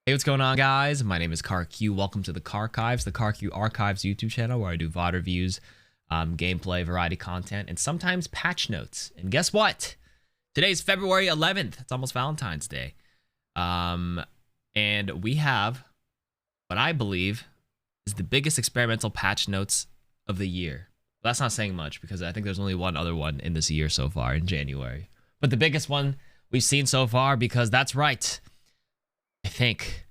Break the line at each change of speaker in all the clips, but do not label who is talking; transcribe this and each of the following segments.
Hey, what's going on, guys? My name is KarQ. Welcome to the KarQives, the KarQ Archives YouTube channel where I do VOD reviews, gameplay, variety content, and sometimes patch notes. And guess what? Today's February 11th. It's almost Valentine's Day. And we have what I believe is the biggest experimental patch notes of the year. Well, that's not saying much because I think there's only one other one in this year so far in January. But the biggest one we've seen so far because that's right. I think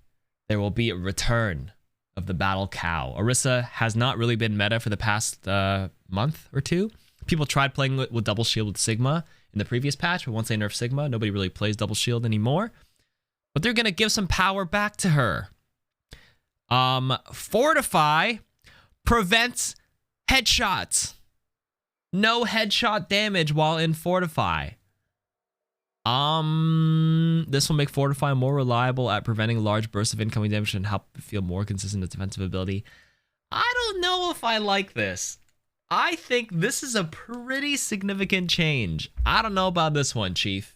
there will be a return of the battle cow. Orisa has not really been meta for the past month or two. People tried playing with double shield with Sigma in the previous patch, but once they nerfed Sigma, nobody really plays double shield anymore. But they're gonna give some power back to her. Fortify prevents headshots. No headshot damage while in Fortify. This will make Fortify more reliable at preventing large bursts of incoming damage and help feel more consistent with defensive ability. I don't know if I like this. I think this is a pretty significant change. I don't know about this one, Chief.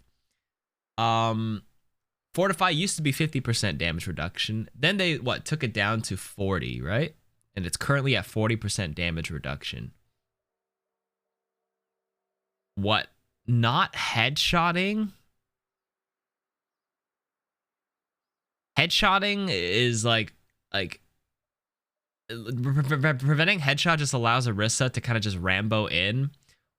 Fortify used to be 50% damage reduction. Then they, took it down to 40, right? And it's currently at 40% damage reduction. What? Not headshotting? Headshotting is preventing headshot just allows Orisa to kind of just Rambo in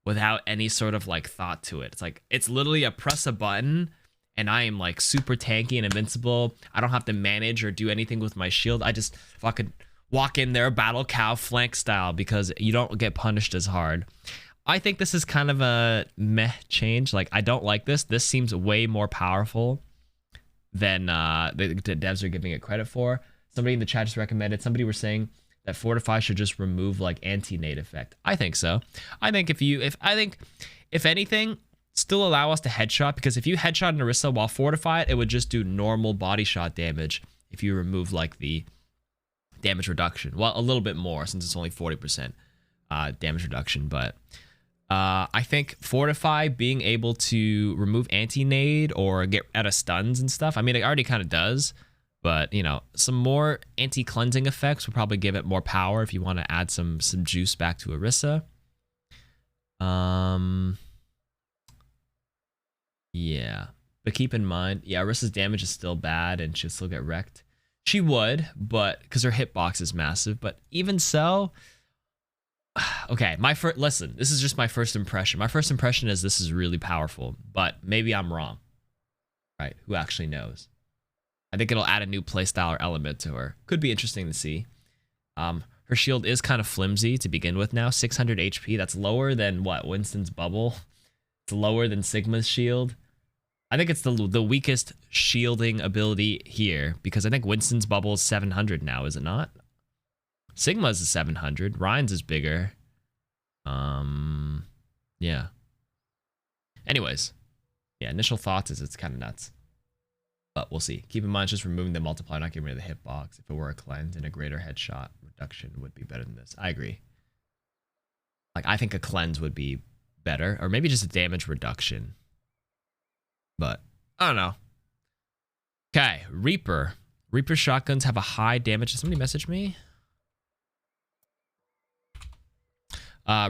without any sort of thought to it. It's literally a press a button and I am super tanky and invincible. I don't have to manage or do anything with my shield. I just fucking walk in there battle cow flank style because you don't get punished as hard. I think this is kind of a meh change. I don't like this. This seems way more powerful than the devs are giving it credit for. Somebody in the chat just recommended, somebody were saying that Fortify should just remove anti-nade effect. I think so. I think if anything, still allow us to headshot, because if you headshot an Orisa while fortified, it would just do normal body shot damage if you remove the damage reduction. Well, a little bit more since it's only 40% damage reduction, but I think Fortify being able to remove anti-nade or get out of stuns and stuff, I mean, it already kind of does, but, some more anti-cleansing effects will probably give it more power if you want to add some juice back to Orisa. Yeah. But keep in mind, Orisa's damage is still bad and she'll still get wrecked. She would, but because her hitbox is massive, but even so... Okay, listen, this is just my first impression. My first impression is this is really powerful, but maybe I'm wrong. Right? Who actually knows? I think it'll add a new playstyle or element to her. Could be interesting to see. Her shield is kind of flimsy to begin with now. 600 HP. That's lower than Winston's bubble. It's lower than Sigma's shield. I think it's the weakest shielding ability here because I think Winston's bubble is 700 now, is it not? Sigma's is 700. Ryan's is bigger. Yeah. Anyways. Yeah, initial thoughts is it's kind of nuts. But we'll see. Keep in mind, just removing the multiplier, not getting rid of the hitbox. If it were a cleanse and a greater headshot reduction would be better than this. I agree. I think a cleanse would be better. Or maybe just a damage reduction. But, I don't know. Okay, Reaper. Reaper shotguns have a high damage. Did somebody message me?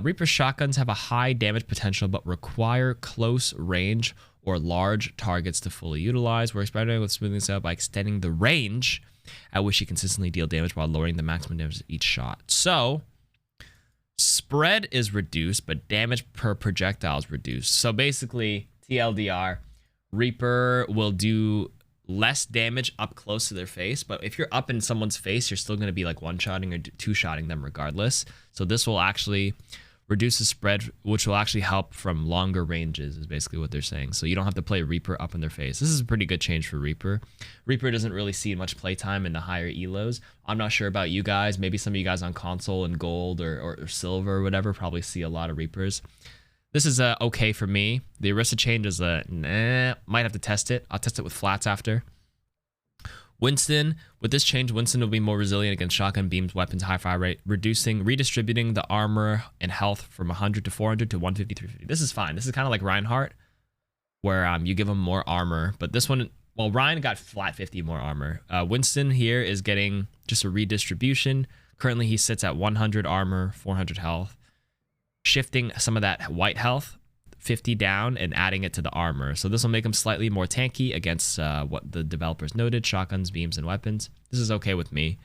Reaper shotguns have a high damage potential but require close range or large targets to fully utilize. We're experimenting with smoothing this out by extending the range at which you consistently deal damage while lowering the maximum damage of each shot. So, spread is reduced, but damage per projectile is reduced. So basically, TLDR, Reaper will do less damage up close to their face, but if you're up in someone's face, you're still going to be one-shotting or two-shotting them regardless. So this will actually reduce the spread, which will actually help from longer ranges, is basically what they're saying. So you don't have to play Reaper up in their face. This is a pretty good change for Reaper. Reaper doesn't really see much playtime in the higher elos. I'm not sure about you guys. Maybe some of you guys on console and gold or silver or whatever probably see a lot of Reapers. This is okay for me. The Orisa change is nah. Might have to test it. I'll test it with flats after. Winston, with this change, Winston will be more resilient against shotgun beams, weapons, high fire rate, redistributing the armor and health from 100 to 400 to 150, 350. This is fine. This is kind of like Reinhardt, where you give him more armor, but this one well, Ryan got flat 50 more armor. Winston here is getting just a redistribution. Currently, he sits at 100 armor, 400 health. Shifting some of that white health, 50 down, and adding it to the armor. So this will make him slightly more tanky against what the developers noted, shotguns, beams, and weapons. This is okay with me.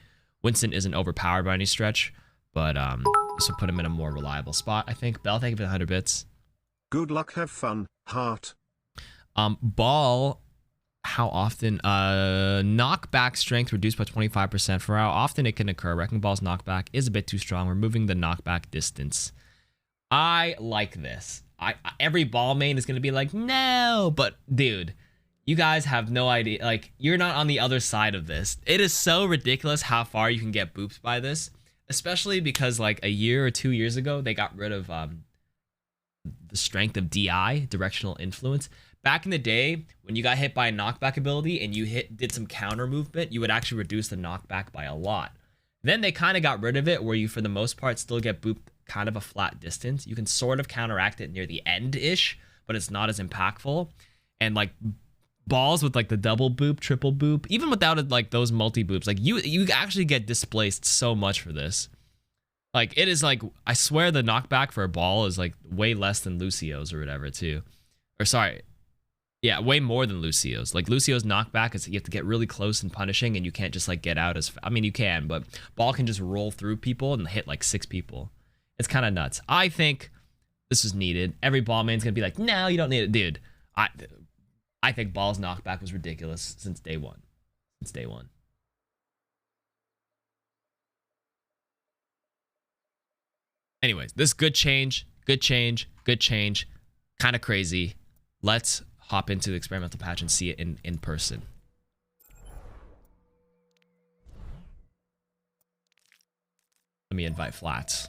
Winston isn't overpowered by any stretch, but this will put him in a more reliable spot, I think. Bell, thank you for the 100 bits.
Good luck, have fun, heart.
Ball, how often? Knockback strength reduced by 25% for how often it can occur. Wrecking Ball's knockback is a bit too strong, removing the knockback distance. I like this. Every ball main is going to be like, no, but dude, you guys have no idea. Like, you're not on the other side of this. It is so ridiculous how far you can get booped by this, especially because like a year or 2 years ago, they got rid of the strength of DI, directional influence. Back in the day, when you got hit by a knockback ability and you did some counter movement, you would actually reduce the knockback by a lot. Then they kind of got rid of it, where you, for the most part, still get booped kind of a flat distance. You can sort of counteract it near the end-ish, but it's not as impactful. And like balls with like the double boop, triple boop, even without it, like those multi-boops, like you actually get displaced so much for this. Like, it is like, I swear the knockback for a ball is like way less than Lucio's or whatever too. Or sorry, yeah, way more than Lucio's. Like Lucio's knockback is you have to get really close and punishing, and you can't just like get out as, I mean you can, but ball can just roll through people and hit like 6 people. It's kind of nuts. I think this is needed. Every ball main's gonna be like, no, you don't need it. Dude, I think ball's knockback was ridiculous since day one. Since day one. Anyways, this good change, good change, good change. Kind of crazy. Let's hop into the experimental patch and see it in person. Let me invite flats.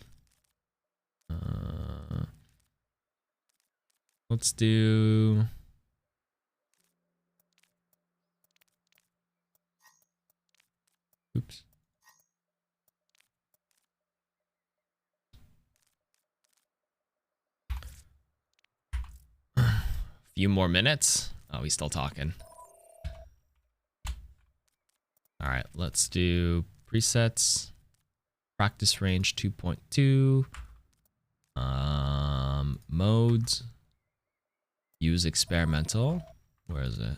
Let's do... Oops. Few more minutes. Oh, he's still talking. All right, let's do presets. Practice range 2.2. Modes. Use experimental. Where is it?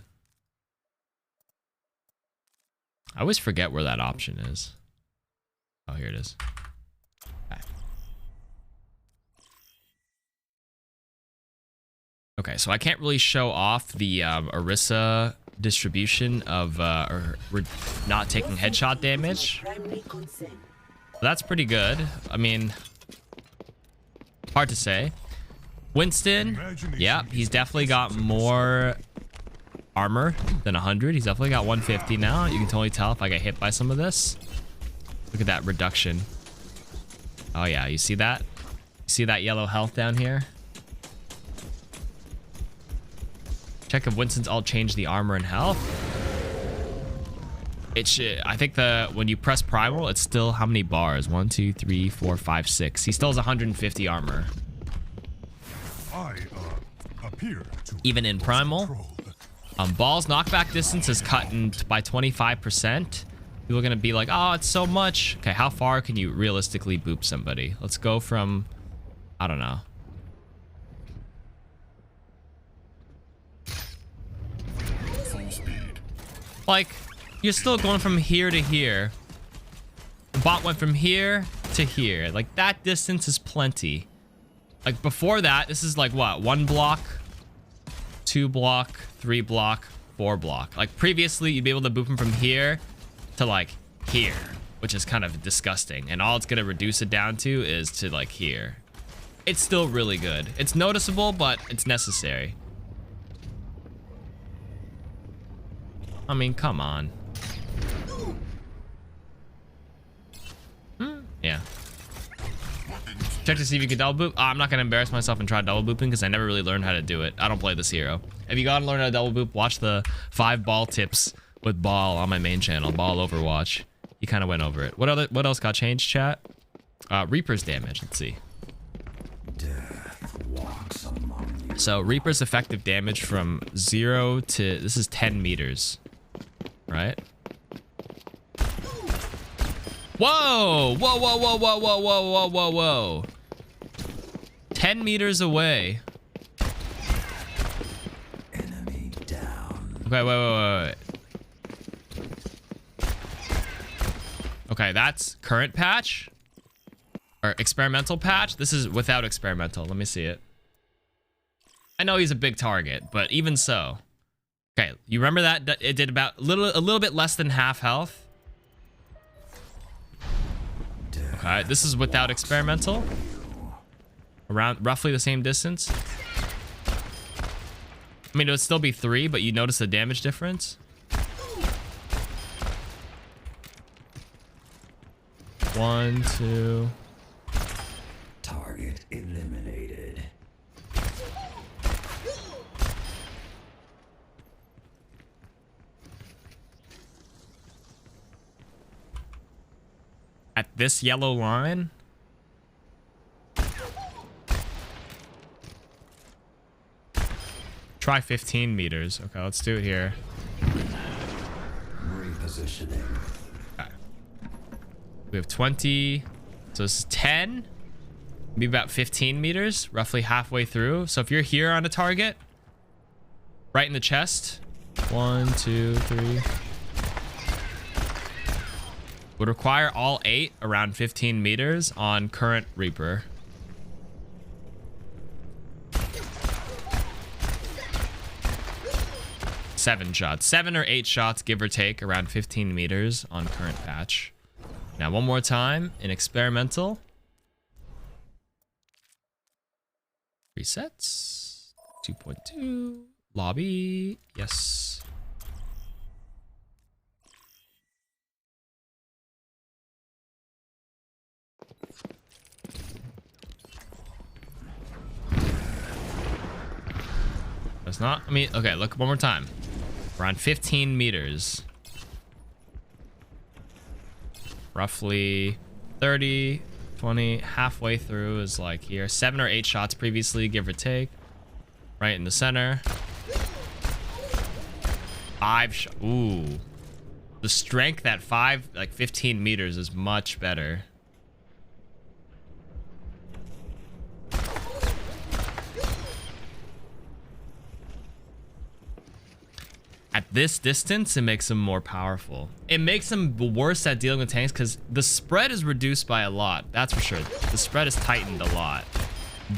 I always forget where that option is. Oh, here it is. Okay, so I can't really show off the Orisa distribution of we're not taking headshot damage. That's pretty good. I mean, hard to say. Winston, yeah, he's definitely got more armor than 100. He's definitely got 150 now. You can totally tell if I get hit by some of this. Look at that reduction. Oh yeah, you see that? You see that yellow health down here? Check if Winston's all changed the armor and health. It should. I think when you press primal, it's still how many bars? 1, 2, 3, 4, 5, 6. He still has 150 armor. Even in primal. Ball's knockback distance is cut by 25%. People are gonna be like, oh, it's so much. Okay, how far can you realistically boop somebody? Let's go from, I don't know. Like, you're still going from here to here. The bot went from here to here. Like, that distance is plenty. Like, before that, this is like what? 1 block, 2 block, 3 block, 4 block. Like, previously, you'd be able to boop him from here to like here, which is kind of disgusting. And all it's gonna reduce it down to is to like here. It's still really good. It's noticeable, but it's necessary. I mean, come on. Yeah. Check to see if you can double boop. Oh, I'm not gonna embarrass myself and try double booping because I never really learned how to do it. I don't play this hero. If you gotta learn how to double boop, watch the 5 ball tips with Ball on my main channel, Ball Overwatch. He kind of went over it. What else got changed, chat? Reaper's damage. Let's see.
Death walks among you.
So Reaper's effective damage from 0 to, this is 10 meters, right? Whoa! Whoa, whoa, whoa, whoa, whoa, whoa, whoa, whoa, whoa. 10 meters away.
Enemy down.
Okay, wait. Okay, that's current patch. Or experimental patch. This is without experimental. Let me see it. I know he's a big target, but even so. Okay, you remember that it did about a little bit less than half health. Okay, this is without experimental. Around roughly the same distance. I mean, it would still be 3, but you notice the damage difference. One, two.
Target eliminated.
At this yellow line. Try 15 meters. Okay, let's do it here.
Repositioning.
Okay. We have 20. So this is 10. Maybe about 15 meters, roughly halfway through. So if you're here on a target, right in the chest. 1, 2, 3. Would require all 8 around 15 meters on current Reaper. Seven shots. 7 or 8 shots, give or take, around 15 meters on current patch. Now, one more time in experimental. Resets. 2.2. Lobby. Yes. That's not, I mean, okay, look one more time. Around 15 meters. Roughly 30, 20, halfway through is like here. 7 or 8 shots previously, give or take. Right in the center. 5 shots. Ooh. The strength at 15 meters is much better. At this distance, it makes him more powerful. It makes him worse at dealing with tanks because the spread is reduced by a lot. That's for sure. The spread is tightened a lot.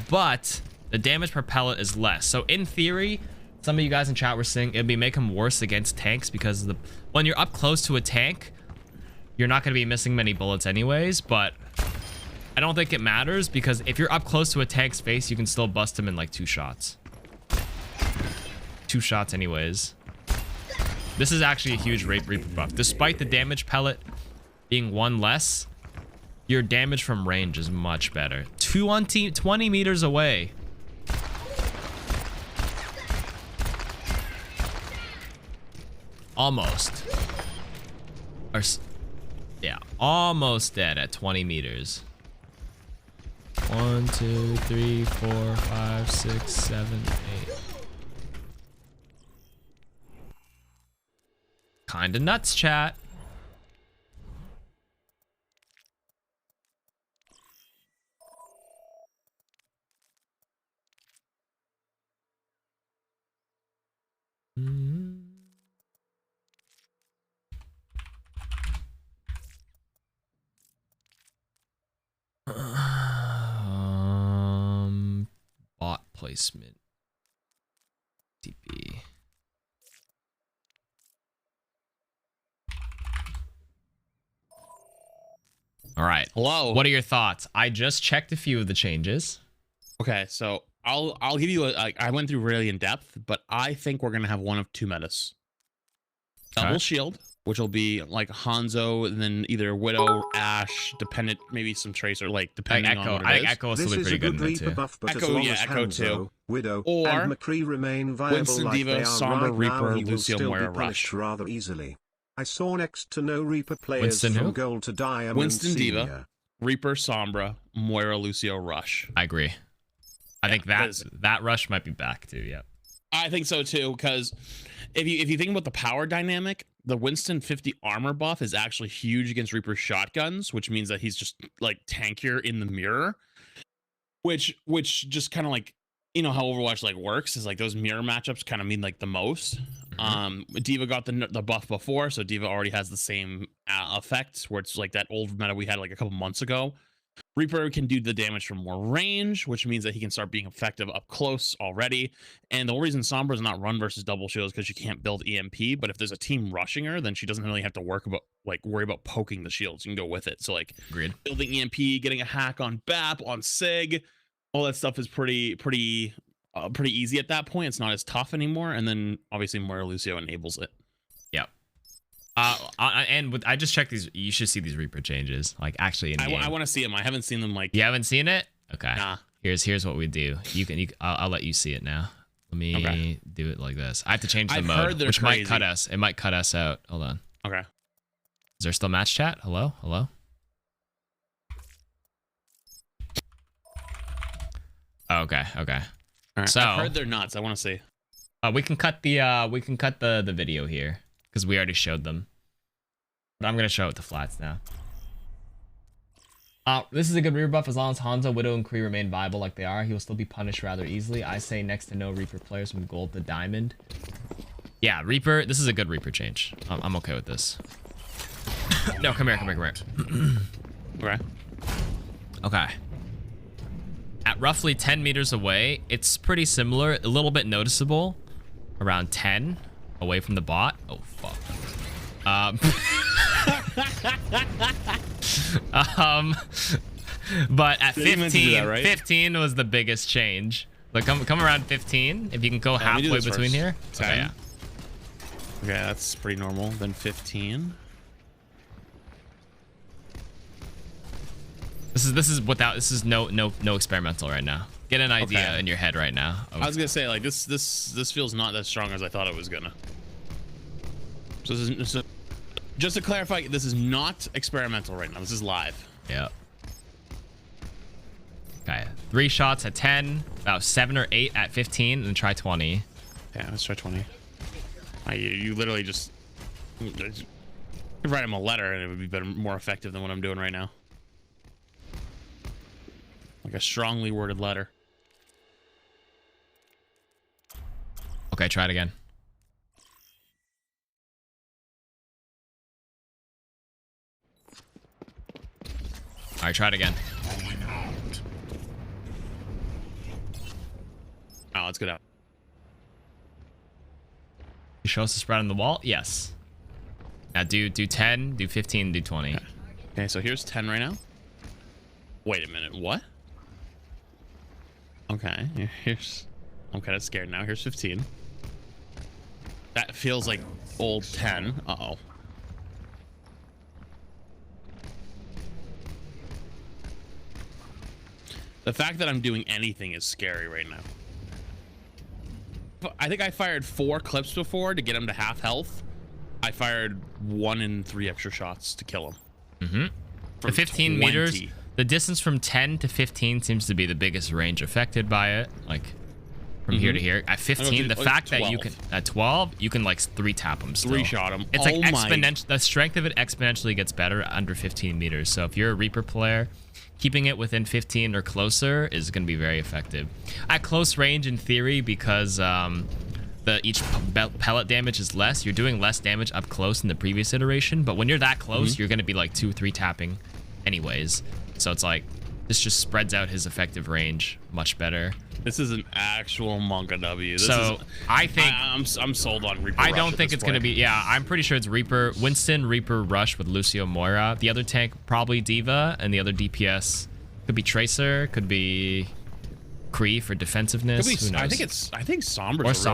But the damage per pellet is less. So in theory, some of you guys in chat were saying it'd be make him worse against tanks because when you're up close to a tank, you're not going to be missing many bullets anyways. But I don't think it matters because if you're up close to a tank's face, you can still bust him in like 2 shots. 2 shots anyways. This is actually a huge Reaper buff. Despite the damage pellet being 1 less, your damage from range is much better. 20 meters away. Almost. Or, yeah, almost dead at 20 meters. 1, 2, 3, 4, 5, 6, 7, 8. Kinda nuts, chat. Bot placement. TP. All right.
Hello.
What are your thoughts? I just checked a few of the changes.
Okay, so I'll give you I went through really in depth, but I think we're gonna have one of 2 metas. Double shield, which will be like Hanzo, and then either Widow, Ash, dependent, maybe some Tracer, like depending on what it is.
Echo is still pretty good in that too.
Buff, but
Echo,
as long
yeah,
as
Echo
Hanzo,
too.
Widow,
Or
and McCree remain viable
Winston
like they
Devo,
are
Sombra,
right
Reaper,
now, he will
Lucio,
still
Moira,
be punished
Rush.
rather easily. I saw next to no Reaper players
Winston
from
who?
gold to diamond.
Winston
Senior.
Diva, Reaper, Sombra, Moira, Lucio, Rush.
I agree. I think
that
that rush might be back too. Yep.
I think so too, because if you think about the power dynamic, the Winston 50 armor buff is actually huge against Reaper shotguns, which means that he's just like tankier in the mirror, which just kind of like, you know how Overwatch like works is like those mirror matchups kind of mean like the most. Diva got the buff before, so Diva already has the same effect where it's like that old meta we had like a couple months ago. Reaper can do the damage from more range, which means that he can start being effective up close already. And the whole reason Sombra is not run versus double shield is because she can't build EMP. But if there's a team rushing her, then she doesn't really have to worry about poking the shields. You can go with it. So like
Agreed.
Building EMP, getting a hack on BAP, on SIG, all that stuff is pretty easy at that point. It's not as tough anymore. And then obviously Moira Lucio enables it.
Yep. I just checked these. You should see these Reaper changes, like actually in game.
I want to see them. I haven't seen them. Like,
you haven't seen it? Okay.
Nah.
Here's what we do. I'll let you see it now. Let me do it like this. I have to change the mode, which might cut us. It might cut us out. Hold on.
Okay.
Is there still match chat? Hello? Oh, okay.
All right.
So
I've heard they're nuts. I want to see.
we can cut the video here because we already showed them. But I'm gonna show it to flats now. This is a good Reaper buff as long as Hanzo, Widow, and Kree remain viable like they are. He will still be punished rather easily. I say next to no Reaper players from gold to diamond. Yeah, Reaper. This is a good Reaper change. I'm okay with this. No, come here.
Okay.
Okay. At roughly 10 meters away, it's pretty similar, a little bit noticeable. Around 10 away from the bot. Oh, fuck. But at 15, 15 was the biggest change. Like, come around 15, if you can go halfway between here. Okay, yeah.
Okay, that's pretty normal. Then 15.
This is no experimental right now. Get an idea in your head right now.
Okay. I was gonna say like this feels not as strong as I thought it was gonna. So just to clarify, this is not experimental right now. This is live.
Yeah. Okay, 3 shots at 10, about 7 or 8 at 15, and try 20.
Yeah, let's try 20. You literally just write him a letter, and it would be better, more effective than what I'm doing right now. Like a strongly worded letter.
Okay, try it again. All right, try it again.
Oh, let's get out.
You show us the spread on the wall? Yes. Now do 10, do 15, do 20.
Okay, so here's 10 right now. Wait a minute, what? Okay, I'm kind of scared now. Here's 15. That feels like old 10. Uh-oh. The fact that I'm doing anything is scary right now. I think I fired 4 clips before to get him to half health. I fired 1 in 3 extra shots to kill him.
Mm-hmm. The 15 meters, the distance from 10 to 15 seems to be the biggest range affected by it. Like from here to here. At 15, the fact that you can at 12, you can like 3-tap them still.
3-shot him.
It's like exponential. The strength of it exponentially gets better under 15 meters. So if you're a Reaper player, keeping it within 15 or closer is going to be very effective. At close range, in theory, because each pellet damage is less, you're doing less damage up close in the previous iteration. But when you're that close, you're going to be like 2-3 tapping anyways. So it's like this just spreads out his effective range much better.
This is an actual Monka W.
I think
I'm sold on Reaper.
I don't think it's going to be. Yeah, I'm pretty sure it's Reaper, Winston, Reaper Rush with Lucio Moira. The other tank probably Diva, and the other DPS could be Tracer, could be Kree for defensiveness. Who knows?
I think Sombra's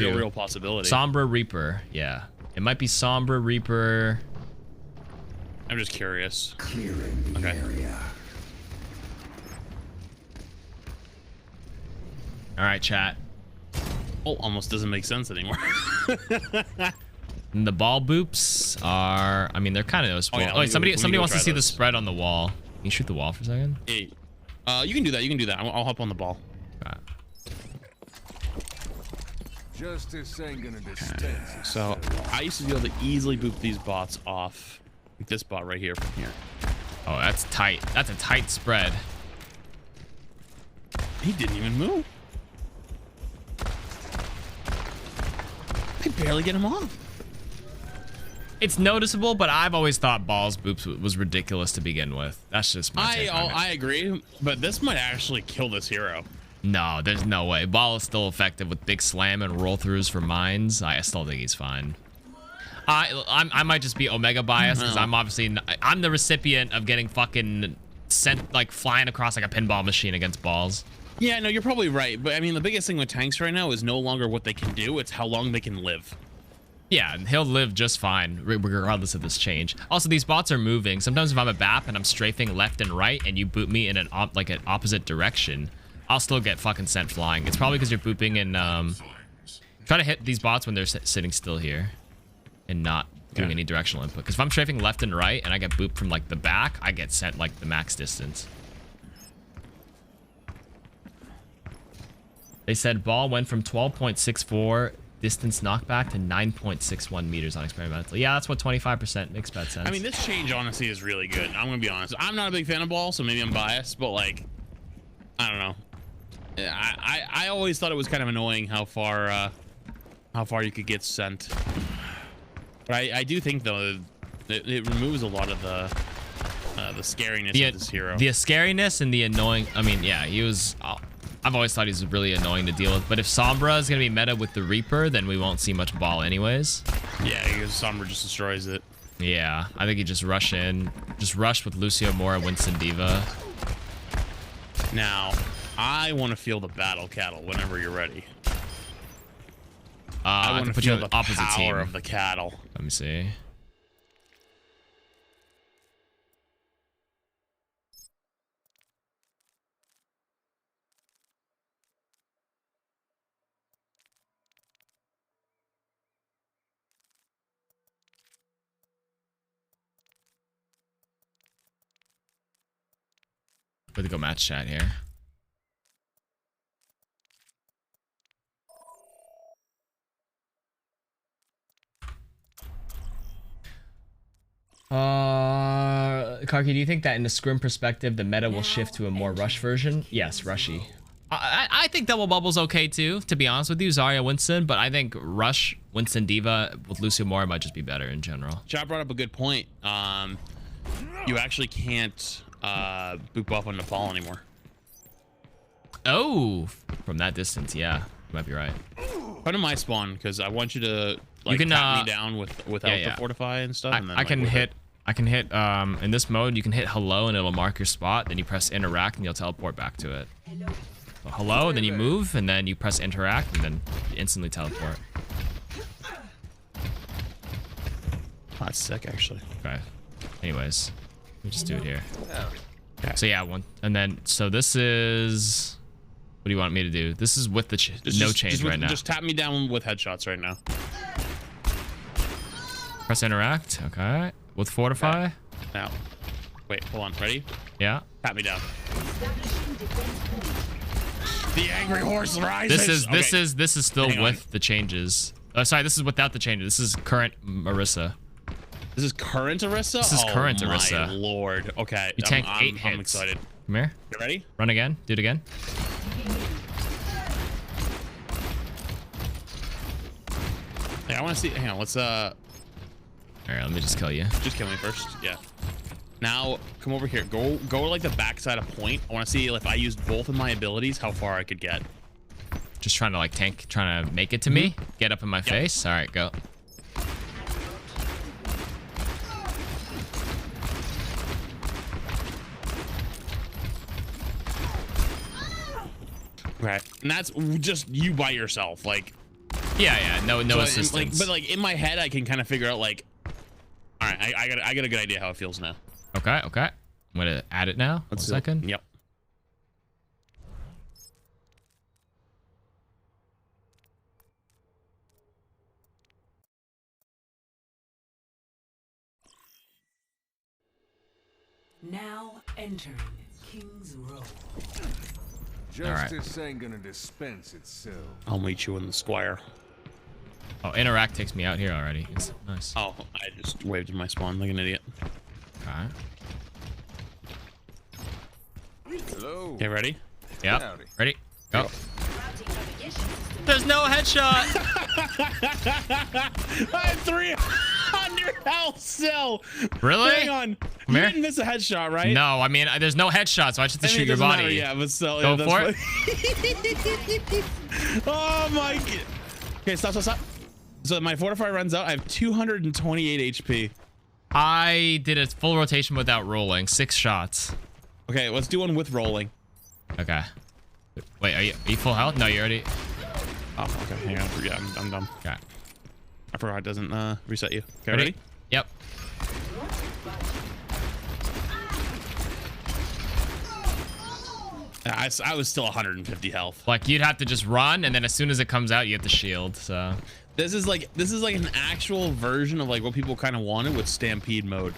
a real possibility.
Sombra Reaper, yeah. It might be Sombra Reaper.
I'm just curious.
Clearing the area.
All right, chat.
Oh, almost doesn't make sense anymore.
And the ball boops are, I mean, they're kind of noticeable.
Oh, yeah,
somebody wants to see the spread on the wall. Can you shoot the wall for a second?
Hey, you can do that. I'll hop on the ball.
Justice ain't gonna dispense.
So I used to be able to easily boop these bots off. Like this bot right here from here.
Oh, that's tight. That's a tight spread.
He didn't even move. I barely get him off.
It's noticeable, but I've always thought Ball's boops was ridiculous to begin with. That's just my take on it.
I agree, but this might actually kill this hero.
No, there's no way. Ball is still effective with big slam and roll throughs for mines. I still think he's fine. I might just be Omega biased because I'm the recipient of getting fucking sent like flying across like a pinball machine against Balls.
Yeah, no, you're probably right. But I mean, the biggest thing with tanks right now is no longer what they can do. It's how long they can live.
Yeah, and he'll live just fine regardless of this change. Also, these bots are moving. Sometimes if I'm a BAP and I'm strafing left and right and you boot me in an opposite direction, I'll still get fucking sent flying. It's probably because you're booping and try to hit these bots when they're sitting still here and not doing any directional input. Because if I'm strafing left and right and I get booped from like the back, I get sent like the max distance. They said Ball went from 12.64 distance knockback to 9.61 meters on experimental. Yeah, that's what 25% makes bad sense.
I mean, this change honestly is really good. I'm gonna be honest. I'm not a big fan of Ball, so maybe I'm biased, but like, I don't know. I always thought it was kind of annoying how far you could get sent. But I do think though it removes a lot of the scariness of this hero.
The scariness and the annoying. I mean, yeah, he was. I've always thought he's really annoying to deal with. But if Sombra is gonna be meta with the Reaper, then we won't see much Ball anyways.
Yeah, because Sombra just destroys it.
Yeah, I think he just rush in, just rush with Lucio Mora, Winston Diva.
Now, I want to feel the battle cattle whenever you're ready. I want to
put
feel
you on
the
the opposite
power
team
of the cattle.
Let me see. We're gonna go match chat here. KarQ, do you think that in the scrim perspective, the meta will shift to a more rush version? Yes, rushy. I think double bubble's okay too, to be honest with you, Zarya Winston, but I think rush Winston Diva with Lucio Mora might just be better in general.
Chat brought up a good point. You actually can't boop off on the fall anymore.
Oh, from that distance, yeah, you might be right.
Come to my spawn because I want you to like tap me down without the fortify and stuff. And then,
I can hit in this mode. You can hit hello and it'll mark your spot. Then you press interact and you'll teleport back to it. So hello, then you move and then you press interact and then you instantly teleport.
Oh, that's sick, actually.
Okay. Anyways, let me just do it here. Okay. So yeah, and then so this is. What do you want me to do? This is with the change right now.
Just tap me down with headshots right now.
Press interact. Okay. With fortify.
Okay. Now, wait, hold on. Ready?
Yeah.
Tap me down. The angry horse rises.
This is still with the changes. Sorry, this is without the changes. This is current Orisa.
This is current Orisa?
This is current Orisa.
Oh my lord. Okay.
You tank 8 hits.
I'm excited.
Come here.
You ready?
Run again. Do it again.
Hey, I want to see. Hang on. Let's
All right, let me just kill you.
Just kill me first. Yeah. Now come over here. Go like the backside of point. I want to see if I used both of my abilities, how far I could get.
Just trying to like tank, trying to make it to me. Get up in my face. All right, go.
Right, and that's just you by yourself, like.
Yeah, no assistance.
But like in my head, I can kind of figure out like, all right, I got a good idea how it feels now.
Okay. I'm gonna add it now. One second.
Yep.
Now entering King's Row.
Justice ain't gonna dispense itself.
I'll meet you in the square.
Oh, interact takes me out here already. It's nice.
Oh, I just waved in my spawn like an idiot.
Okay.
Hello.
Okay, ready?
Yep.
Howdy.
Ready? Go. There's no headshot.
I have 300 health still.
Really?
Hang on.
Come
You
here.
didn't miss a headshot, right?
No, I mean, there's no headshot, so I just have to
I mean,
shoot
it
your
doesn't
body.
matter, yeah, but still.
Go
yeah,
for it.
Oh my god. Okay, stop. So my fortifier runs out. I have 228 HP.
I did a full rotation without rolling. 6 shots.
Okay, let's do one with rolling.
Okay. Wait, are you full health? No, you already.
Oh, okay. Hang on. Yeah, I'm dumb.
Okay.
I forgot it doesn't reset you. Okay,
Ready?
ready?
Yep.
I was still 150 health.
Like you'd have to just run, and then as soon as it comes out, you have to shield. So.
This is like an actual version of like what people kind of wanted with Stampede mode.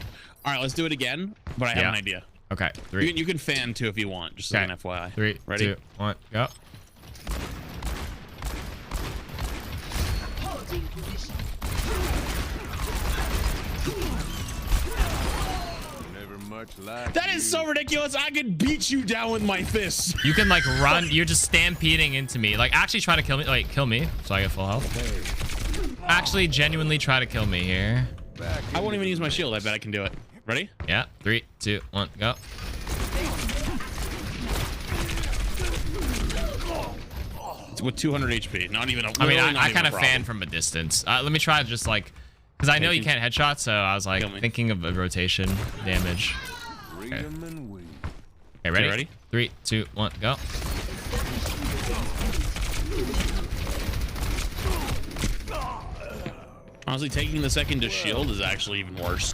All right, let's do it again. But I have an idea.
Okay. 3.
You can fan too if you want, just as an FYI.
3,
ready?
2, 1, go.
Never much like
That
you.
is so ridiculous. I could beat you down with my fists.
You can like run. You're just stampeding into me. Like actually try to kill me. Like kill me, so I get full health. Actually, genuinely try to kill me here.
I won't even use my shield. I bet I can do it. Ready?
Yeah. 3, 2, 1, go.
It's with 200 HP. Not even.
I mean,
literally not
I
even
kind
a
of
problem.
fan from a distance. Let me try just like, because I know you can't headshot, so I was like
Kill me.
thinking of a rotation damage.
Freedom and weed.
Okay, ready?
Okay, ready?
3, 2, 1, go.
Honestly, taking the second to shield is actually even worse.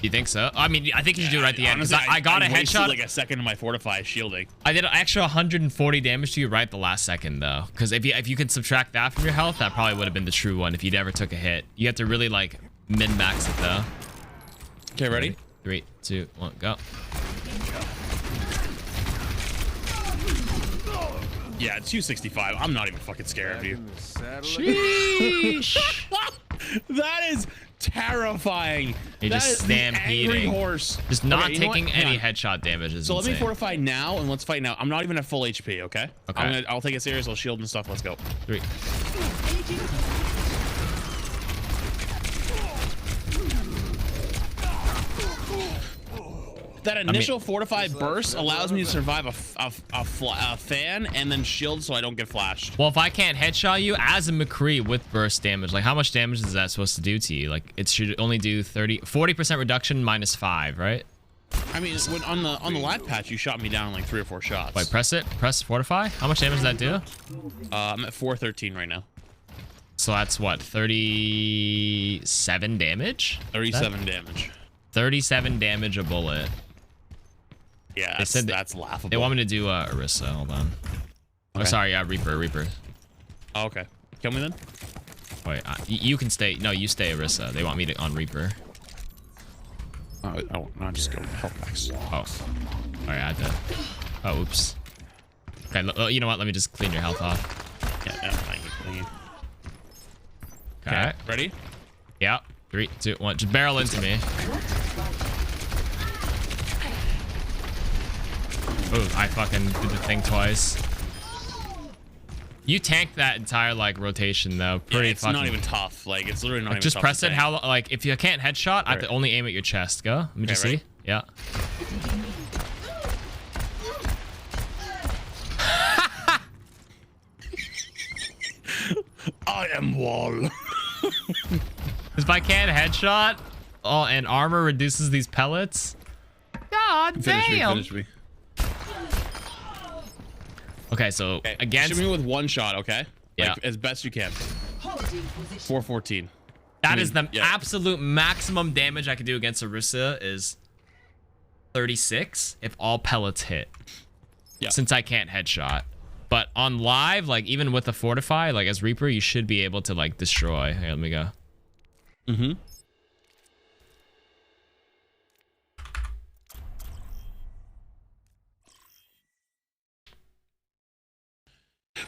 You think so? I mean, I think you should do it right at the end. 'Cause
Honestly,
I got a
wasted
headshot.
like a second of my fortify shielding.
I did an extra 140 damage to you right at the last second, though. Because if you can subtract that from your health, that probably would have been the true one if you never took a hit. You have to really, like, min-max it, though.
Okay, ready?
3, 2, 1, go.
Yeah, 265. I'm not even fucking scared of
Back
you.
in the saddle.
Sheesh.
That is terrifying.
You're
That
just
is the angry
stampeding.
horse.
Just not
Okay, you know
taking
what? Hang
any
on.
headshot damage is
So let me
insane.
fortify now and let's fight now. I'm not even at full HP, okay?
Okay.
I'll take it serious. I'll shield and stuff. Let's go.
3.
That initial fortify burst allows me to survive a fan and then shield so I don't get flashed.
Well, if I can't headshot you as a McCree with burst damage, like how much damage is that supposed to do to you? Like it should only do 40% reduction minus 5, right?
I mean, when on the live patch, you shot me down like 3 or 4 shots.
Wait, press it. Press fortify. How much damage does that do?
I'm at 413 right now.
So that's what, 37 damage?
37 damage.
37 damage a bullet.
Yeah,
They said
that's laughable.
They want me to do Orisa. Hold on. Oh,
Okay.
sorry. Yeah, Reaper.
Oh, okay. Kill me then.
Wait, you can stay. No, you stay Orisa. They want me to on Reaper.
Oh, no, just go health packs.
Oh. All right, I had to. Oh, oops. Okay, you know what? Let me just clean your health off.
Yeah, thank you.
Okay.
Ready?
Yeah. 3, 2, 1. Just barrel into me. Ooh, I fucking did the thing twice. You tanked that entire like rotation though. Pretty
it's
fucking.
not even tough. Like it's literally not even
Just
tough
press
to
it.
tank.
How like if you can't headshot, I have to
Right.
only aim at your chest. Go. Let me just
ready?
see. Yeah.
I am wall.
If I can't headshot, oh, and armor reduces these pellets. God damn.
Finish me.
Okay, so against
Shoot me with one shot, okay?
Yeah.
Like, as best you can. 414.
that is the
yeah.
absolute maximum damage I could do against Orisa is 36 if all pellets hit.
Yeah.
Since I can't headshot. But on live, like even with the fortify, like as Reaper, you should be able to like destroy. Here, let me go.
Mm-hmm.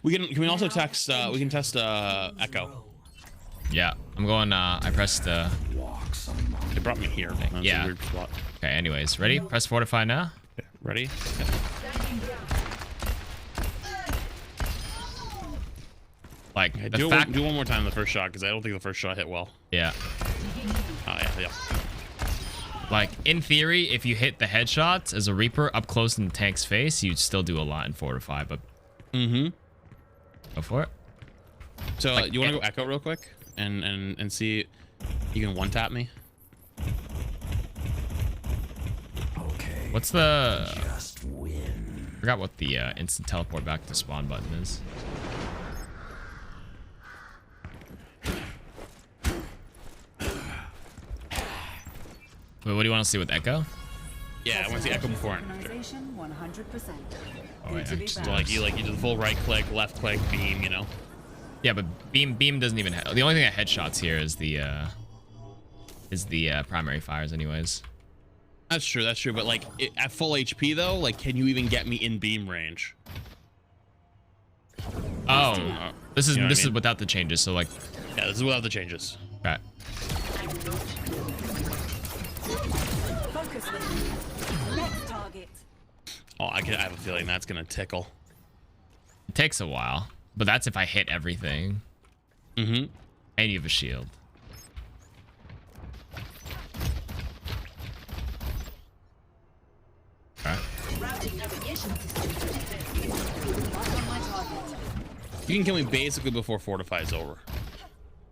Can we also text? We can test Echo.
Yeah, I'm going. I pressed.
It brought me here. That's
Yeah.
a weird spot.
Okay. Anyways, ready? Press fortify now.
Okay, ready?
Like
Okay,
the
do
fact.
do one more time the first shot because I don't think the first shot hit well.
Yeah.
Oh yeah.
Like in theory, if you hit the headshots as a Reaper up close in the tank's face, you'd still do a lot in fortify. But go for it.
So
Like,
you want to go Echo real quick and see you can one tap me?
Okay.
What's the?
Just win.
Forgot what the instant teleport back to spawn button is. Wait, what do you want to see with Echo?
Yeah, I want to see Echo before and after.
100%.
Oh, wait, actually-
So like you do the full right click, left click, beam, you know.
Yeah, but beam doesn't even. The only thing that headshots here is the primary fires, anyways.
That's true. But like at full HP though, like can you even get me in beam range?
Oh, this is
You know what I
this is
mean?
without the changes. So like,
Yeah, this is without the changes.
okay.
Focus with me. Next target.
Oh, I have a feeling that's gonna tickle.
It takes a while, but that's if I hit everything.
Mm-hmm.
And you have a shield. Okay.
You can kill me basically before fortify is over.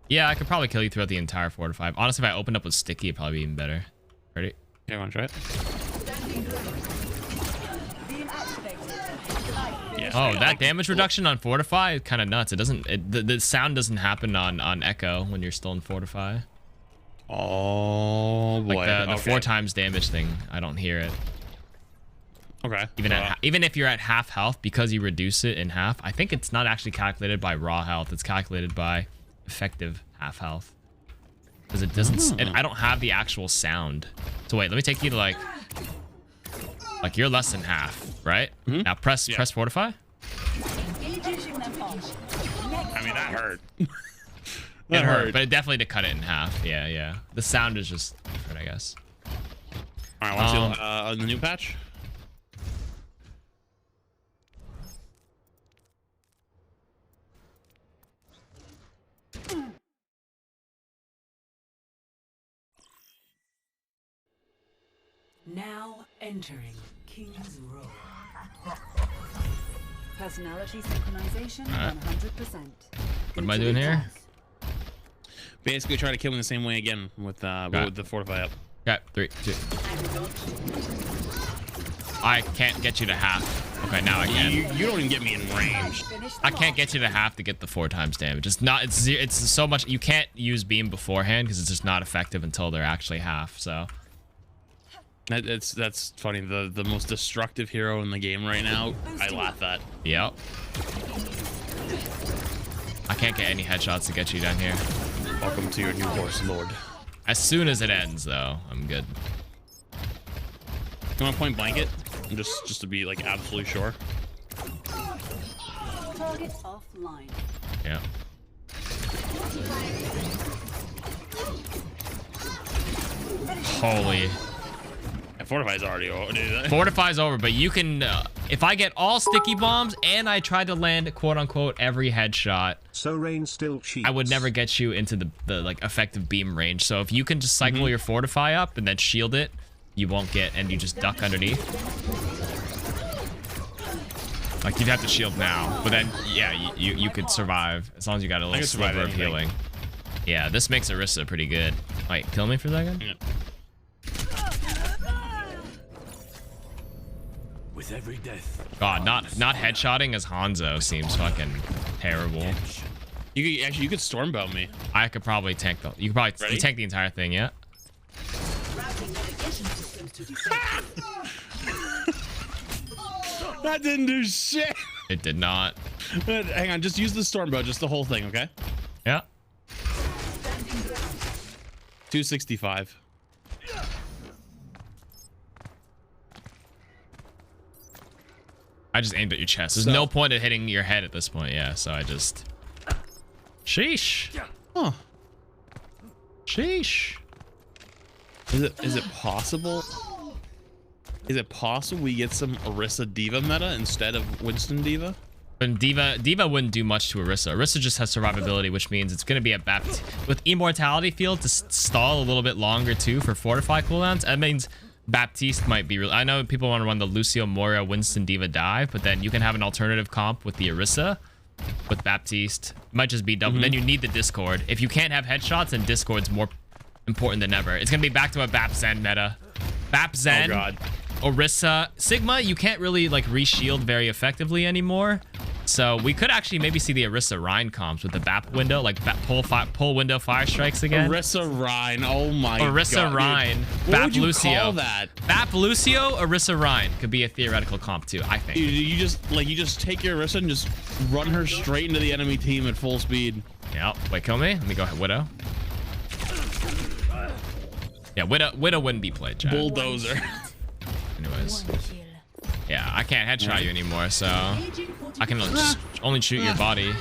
Yeah, I could probably kill you throughout the entire 4 to 5. Honestly, if I opened up with sticky, it'd probably be even better. Ready?
Okay, want to try it?
Being activated.
Yeah.
Oh, that damage reduction on fortify is kind of nuts. It doesn't. The sound doesn't happen on echo when you're still in fortify.
Oh boy.
Like the
Okay.
4 times damage thing, I don't hear it.
Okay.
Even if you're at half health, because you reduce it in half, I think it's not actually calculated by raw health. It's calculated by effective half health. Because it doesn't. And I don't have the actual sound. So wait, let me take you to like you're less than half, right? Now press fortify.
Pushing them off.
I mean that hurt.
It hurt, but it definitely to cut it in half. Yeah. The sound is just different, I guess.
All right, want to see the new patch?
Now entering King's Row. Personality synchronization 100%.
What am I doing here?
Basically, try to kill me the same way again with the fortify up.
Okay, 3, 2. I can't get you to half. Okay, now I can.
You don't even get me in range.
I can't get you to half to get the 4 times damage. It's not. It's so much. You can't use beam beforehand because it's just not effective until they're actually half. So.
That's funny. The most destructive hero in the game right now. I laugh at.
Yep. I can't get any headshots to get you down here.
Welcome to your new horse, Lord.
As soon as it ends, though, I'm good.
You want to point blanket? Just to be like absolutely sure.
Target offline.
Yeah. Holy.
Fortify's already over. Dude.
Fortify's over, but you can. If I get all sticky bombs and I tried to land quote unquote every headshot,
So Rain still cheats.
I would never get you into the like effective beam range. So if you can just cycle your fortify up and then shield it, you won't get, and you just duck underneath. Like you'd have to shield now, but then yeah, you could survive as long as you got a little sliver of healing. Yeah, this makes Orisa pretty good. Wait, kill me for a second.
Yeah.
With every death.
God, not headshotting as Hanzo seems fucking terrible.
You could stormbow me.
I could probably tank the. You could probably
Ready?
tank the entire thing, yeah.
That didn't do shit.
It did not.
Hang on, just use the stormbow, just the whole thing, okay?
Yeah.
265.
I just aimed at your chest. There's no point in hitting your head at this point. Yeah, so I just... Sheesh.
Huh.
Sheesh.
Is it possible? Is it possible we get some Orisa Diva meta instead of Winston Diva?
But Diva wouldn't do much to Orisa. Orisa just has survivability, which means it's going to be a with Immortality Field to stall a little bit longer too for Fortify cooldowns. That means Baptiste might be real. I know people want to run the Lucio Moria Winston Diva dive, but then you can have an alternative comp with the Orisa with Baptiste. Might just be double. Then you need the Discord. If you can't have headshots, then Discord's more important than ever. It's going to be back to a Bap Zen meta. Bap Zen. Oh god. Orisa, Sigma, you can't really like re-shield very effectively anymore. So we could actually maybe see the Orisa Rhine comps with the BAP window, like pull window fire strikes again.
Orisa Rhine, oh my god.
Orisa Rhine,
what
BAP
would you
Lucio.
call that?
BAP Lucio, Orisa Rhine could be a theoretical comp too, I think.
You just take your Orisa and just run her straight into the enemy team at full speed.
Yeah, wait, kill me. Let me go ahead, Widow. Yeah, Widow wouldn't be played, Chad.
Bulldozer.
Anyways. Yeah, I can't headshot you anymore, so I can just only shoot your body.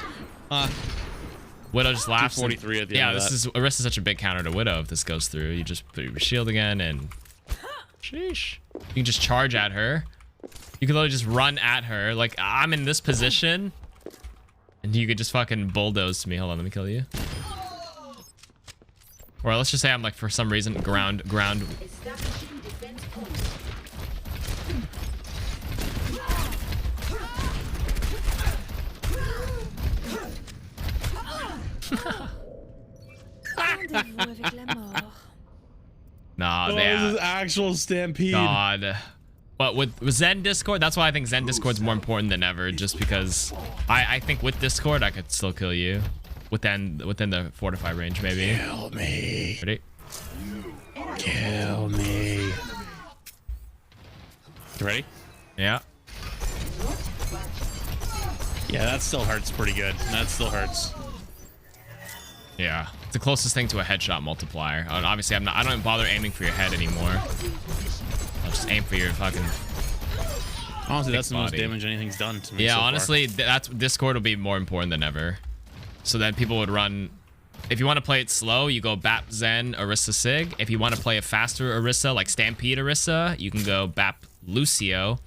Widow just laughs.
43 at the
yeah,
end of
this is Orisa's such a big counter to Widow if this goes through. You just put your shield again and sheesh. You can just charge at her. You can literally just run at her. Like I'm in this position and you could just fucking bulldoze me. Hold on, let me kill you. Or let's just say I'm like for some reason ground. Nah,
this is actual stampede.
God. But with Zen Discord, that's why I think Zen Discord's more important than ever, just because I think with Discord I could still kill you within the fortify range maybe.
Kill me.
Ready?
Kill me. You ready?
Yeah.
Yeah, that still hurts pretty good. That still hurts.
Yeah. It's the closest thing to a headshot multiplier. And obviously I don't even bother aiming for your head anymore. I'll just aim for your fucking
honestly, that's the most
body.
damage anything's done to me.
Yeah,
so
honestly, that's Discord will be more important than ever. So then people would run. If you want to play it slow, you go Bap Zen Orisa Sig. If you want to play a faster Orisa, like Stampede Orisa, you can go Bap Lucio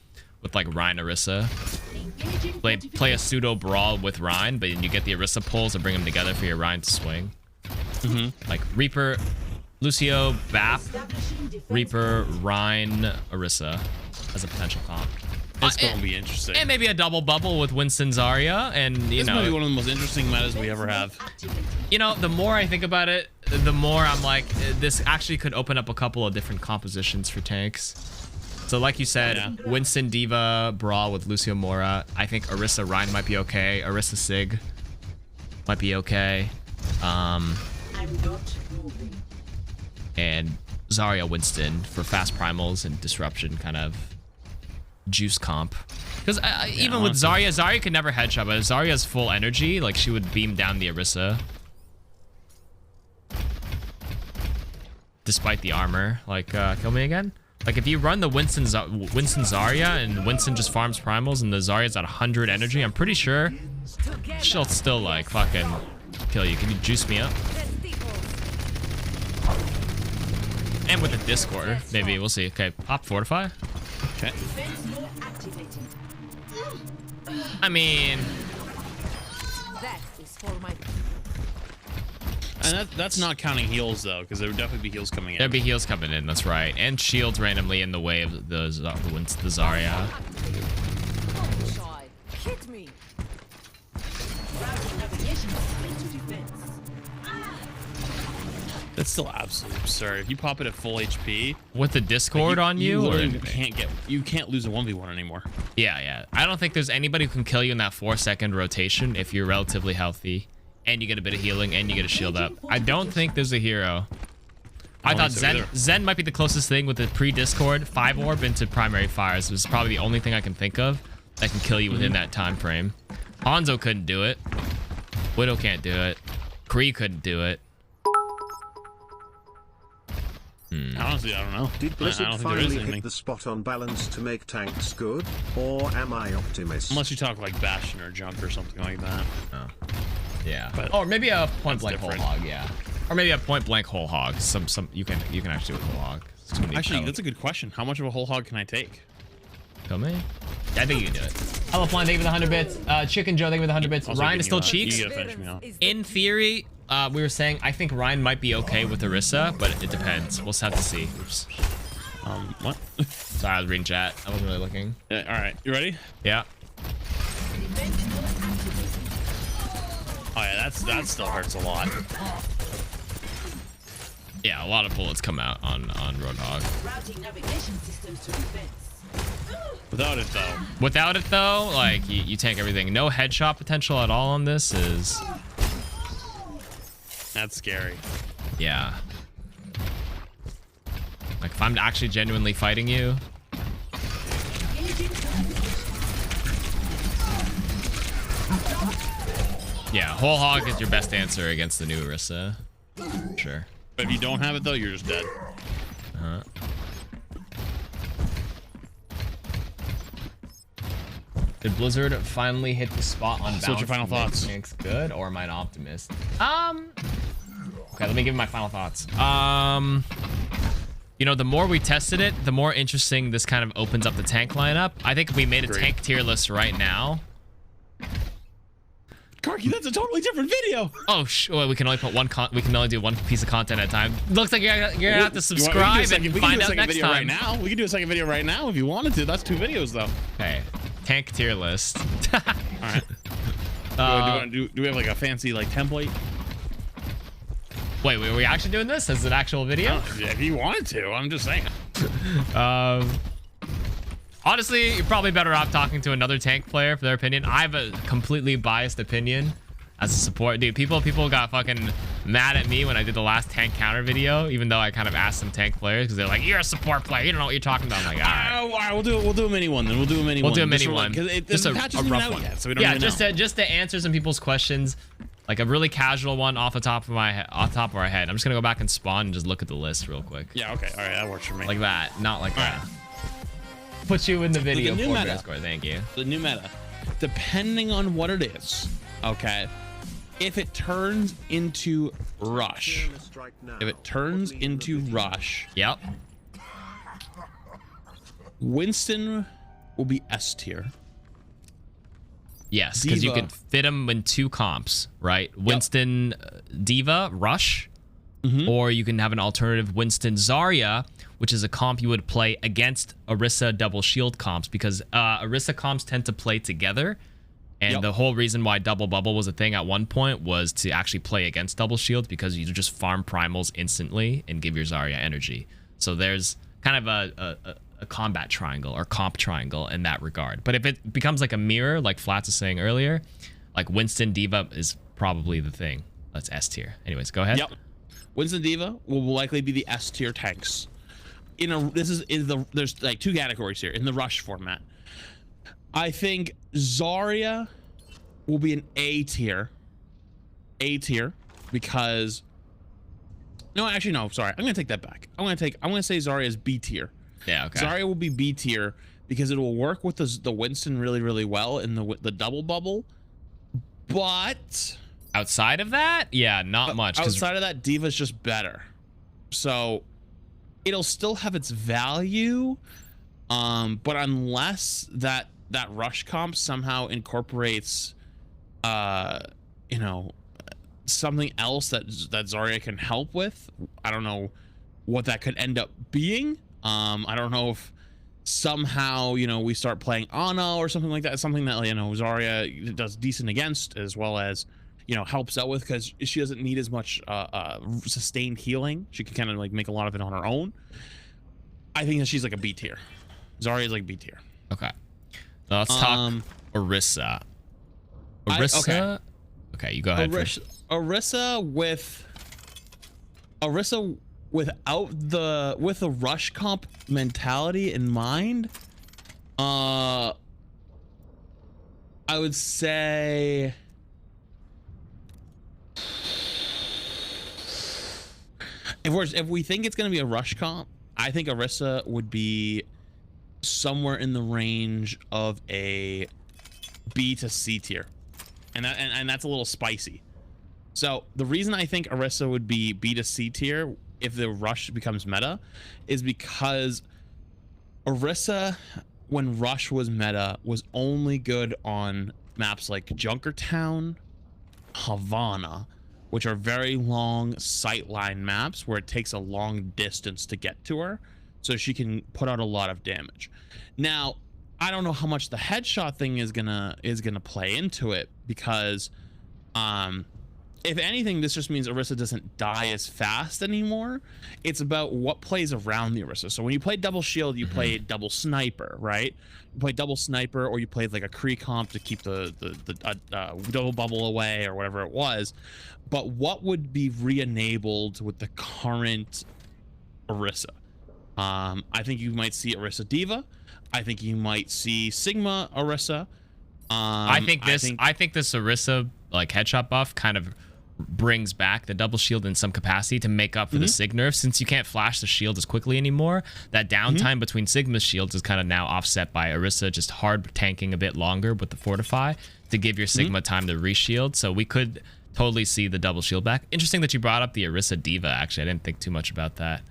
with like Rhine Orisa. Play a pseudo brawl with Rhine, but you get the Orisa pulls and bring them together for your Rhine to swing. Like Reaper, Lucio, Bap, Reaper, Rhine, Orisa as a potential comp.
It's gonna be interesting.
And maybe a double bubble with Winston Zarya, and you
this
know,
might be one of the most interesting metas we ever have.
you know, the more I think about it, the more I'm like, this actually could open up a couple of different compositions for tanks. So like you said, Winston Diva brawl with Lucio Mora. I think Orisa Rhine might be okay. Orisa Sig might be okay. And Zarya Winston for fast primals and disruption kind of juice comp. Because even with Zarya could never headshot, but if Zarya's full energy, like she would beam down the Orisa. Despite the armor. Like, kill me again? Like if you run the Winston Zarya and Winston just farms primals and the Zarya's at 100 energy, I'm pretty sure she'll still like fucking kill you. Can you juice me up? And with the Discord, maybe we'll see. Okay, pop Fortify.
Okay.
I mean,
and that's not counting heals though, because there would definitely be heals coming in.
there'd be heals coming in. That's right, and shields randomly in the way of the Zarya.
Hit me.
That's still absolutely absurd. If you pop it at full HP
With the Discord on you, or
you can't lose a 1v1 anymore.
yeah. I don't think there's anybody who can kill you in that 4-second rotation if you're relatively healthy, and you get a bit of healing, and you get a shield up. I don't think there's a hero. I thought Zen might be the closest thing with the pre-Discord 5 orb into primary fires. This is probably the only thing I can think of that can kill you within that time frame. Hanzo couldn't do it. Widow can't do it. Kree couldn't do it.
Honestly, I don't know.
Did
I
Blizzard
don't think there is
finally
anything.
hit the spot on balance to make tanks good? Or am I optimist?
Unless you talk like Bastion or Junk or something like that.
Oh. Yeah.
But
or maybe a point blank whole
different.
hog. Yeah. Or maybe a point blank whole hog. Some you can actually do a whole hog. It's too many
Actually,
pellet.
that's a good question. How much of a whole hog can I take?
Kill me? Yeah, I think you can do it. Hello, Flan, thank you for the 100 bits. Chicken Joe, thank you for the 100 bits.
Also
Ryan is still
giving you
cheeks.
You gotta finish me off.
In theory, we were saying I think Ryan might be okay with Orisa, but it depends. We'll just have to see. Oops.
What?
Sorry, I was reading chat. I wasn't really looking.
Yeah, all right, you ready?
Yeah.
Oh yeah, that still hurts a lot.
Yeah, a lot of bullets come out on Roadhog.
Routing navigation systems to defense.
Without it though.
Without it though, like you tank everything. No headshot potential at all on this is.
That's scary.
Yeah. Like if I'm actually genuinely fighting you. Yeah, whole hog is your best answer against the new Orisa. Sure.
But if you don't have it though, you're just dead.
Uh-huh. Did Blizzard finally hit the spot on balance?
So what's your final
to make
thoughts?
tanks good, or am I an optimist? Okay, let me give you my final thoughts. You know, the more we tested it, the more interesting this kind of opens up the tank lineup. I think if we made a
Agreed.
tank tier list right now.
KarQ, that's a totally different video.
Oh, well, we can only put we can only do one piece of content at a time. Looks like you're gonna have to subscribe and find out next
video
time.
right now. We can do a second video right now if you wanted to. That's 2 videos though.
Okay, tank tier list.
All right. Do we have like a fancy like template?
Wait, were we actually doing this as an actual video?
Yeah, if you wanted to, I'm just saying.
Honestly, you're probably better off talking to another tank player for their opinion. I have a completely biased opinion as a support. Dude, people got fucking mad at me when I did the last tank counter video, even though I kind of asked some tank players because they're like, you're a support player. You don't know what you're talking about. I'm like, all right.
All right, we'll do a mini one then. We'll do a mini one.
We'll do a mini one.
Because
Just
the
a
patch isn't
rough
out
one.
yet, so we don't
Yeah,
really know.
just to answer some people's questions. Like a really casual one off the top of our head. I'm just gonna go back and spawn and just look at the list real quick.
Yeah, okay. All right, that works for me.
Like that, not like that.
Right.
Put you in the video
new
for
meta.
Discord. Thank you.
The new meta, depending on what it is, okay, if it turns into rush,
Yep.
Winston will be S tier.
Yes, because you
Diva.
could fit them in 2 comps, right? Winston Diva Rush, or you can have an alternative Winston Zarya, which is a comp you would play against Orisa double shield comps, because Orisa comps tend to play together. And the whole reason why double bubble was a thing at one point was to actually play against double shields, because you just farm primals instantly and give your Zarya energy. So there's kind of a combat triangle or comp triangle in that regard. But if it becomes like a mirror, like Flats was saying earlier, like Winston Diva is probably the thing. That's S tier. Anyways, go ahead.
Yep. Winston Diva will likely be the S tier tanks. There's like 2 categories here in the rush format. I think Zarya will be an A tier. Because no, actually no, sorry. I'm gonna take that back. I'm gonna say Zarya is B tier.
Yeah, okay.
Zarya will be B tier because it will work with the Winston really, really well in the double bubble. But
outside of that, yeah, not much.
Outside of that, Diva's just better. So it'll still have its value. But unless that rush comp somehow incorporates something else that Zarya can help with, I don't know what that could end up being. I don't know if somehow we start playing Ana or something like that. Something that Zarya does decent against, as well as helps out with, because she doesn't need as much sustained healing. She can kind of like make a lot of it on her own. I think that she's like a B tier. Zarya is like B tier.
Okay. Now let's talk Orisa. Orisa. Okay, you go ahead.
Orisa with a rush comp mentality in mind, I would say if we think it's going to be a rush comp, I think Orisa would be somewhere in the range of a B to C tier, and that's a little spicy. So the reason I think Orisa would be B to C tier if the rush becomes meta is because Orisa, when rush was meta, was only good on maps like Junkertown, Havana, which are very long sightline maps where it takes a long distance to get to her, so she can put out a lot of damage. Now, I don't know how much the headshot thing is gonna play into it, because if anything, this just means Orisa doesn't die as fast anymore. It's about what plays around the Orisa. So when you play double shield, you play double sniper, right? You play double sniper, or you played like a Kree comp to keep the double bubble away, or whatever it was. But what would be re-enabled with the current Orisa? I think you might see Orisa Diva. I think you might see Sigma Orisa.
I think this Orisa like headshot buff kind of brings back the double shield in some capacity to make up for the Sig nerf. Since you can't flash the shield as quickly anymore, that downtime between Sigma's shields is kind of now offset by Orisa just hard tanking a bit longer with the fortify to give your Sigma time to reshield. So we could totally see the double shield back. Interesting that you brought up the Orisa Diva. Actually, I didn't think too much about that.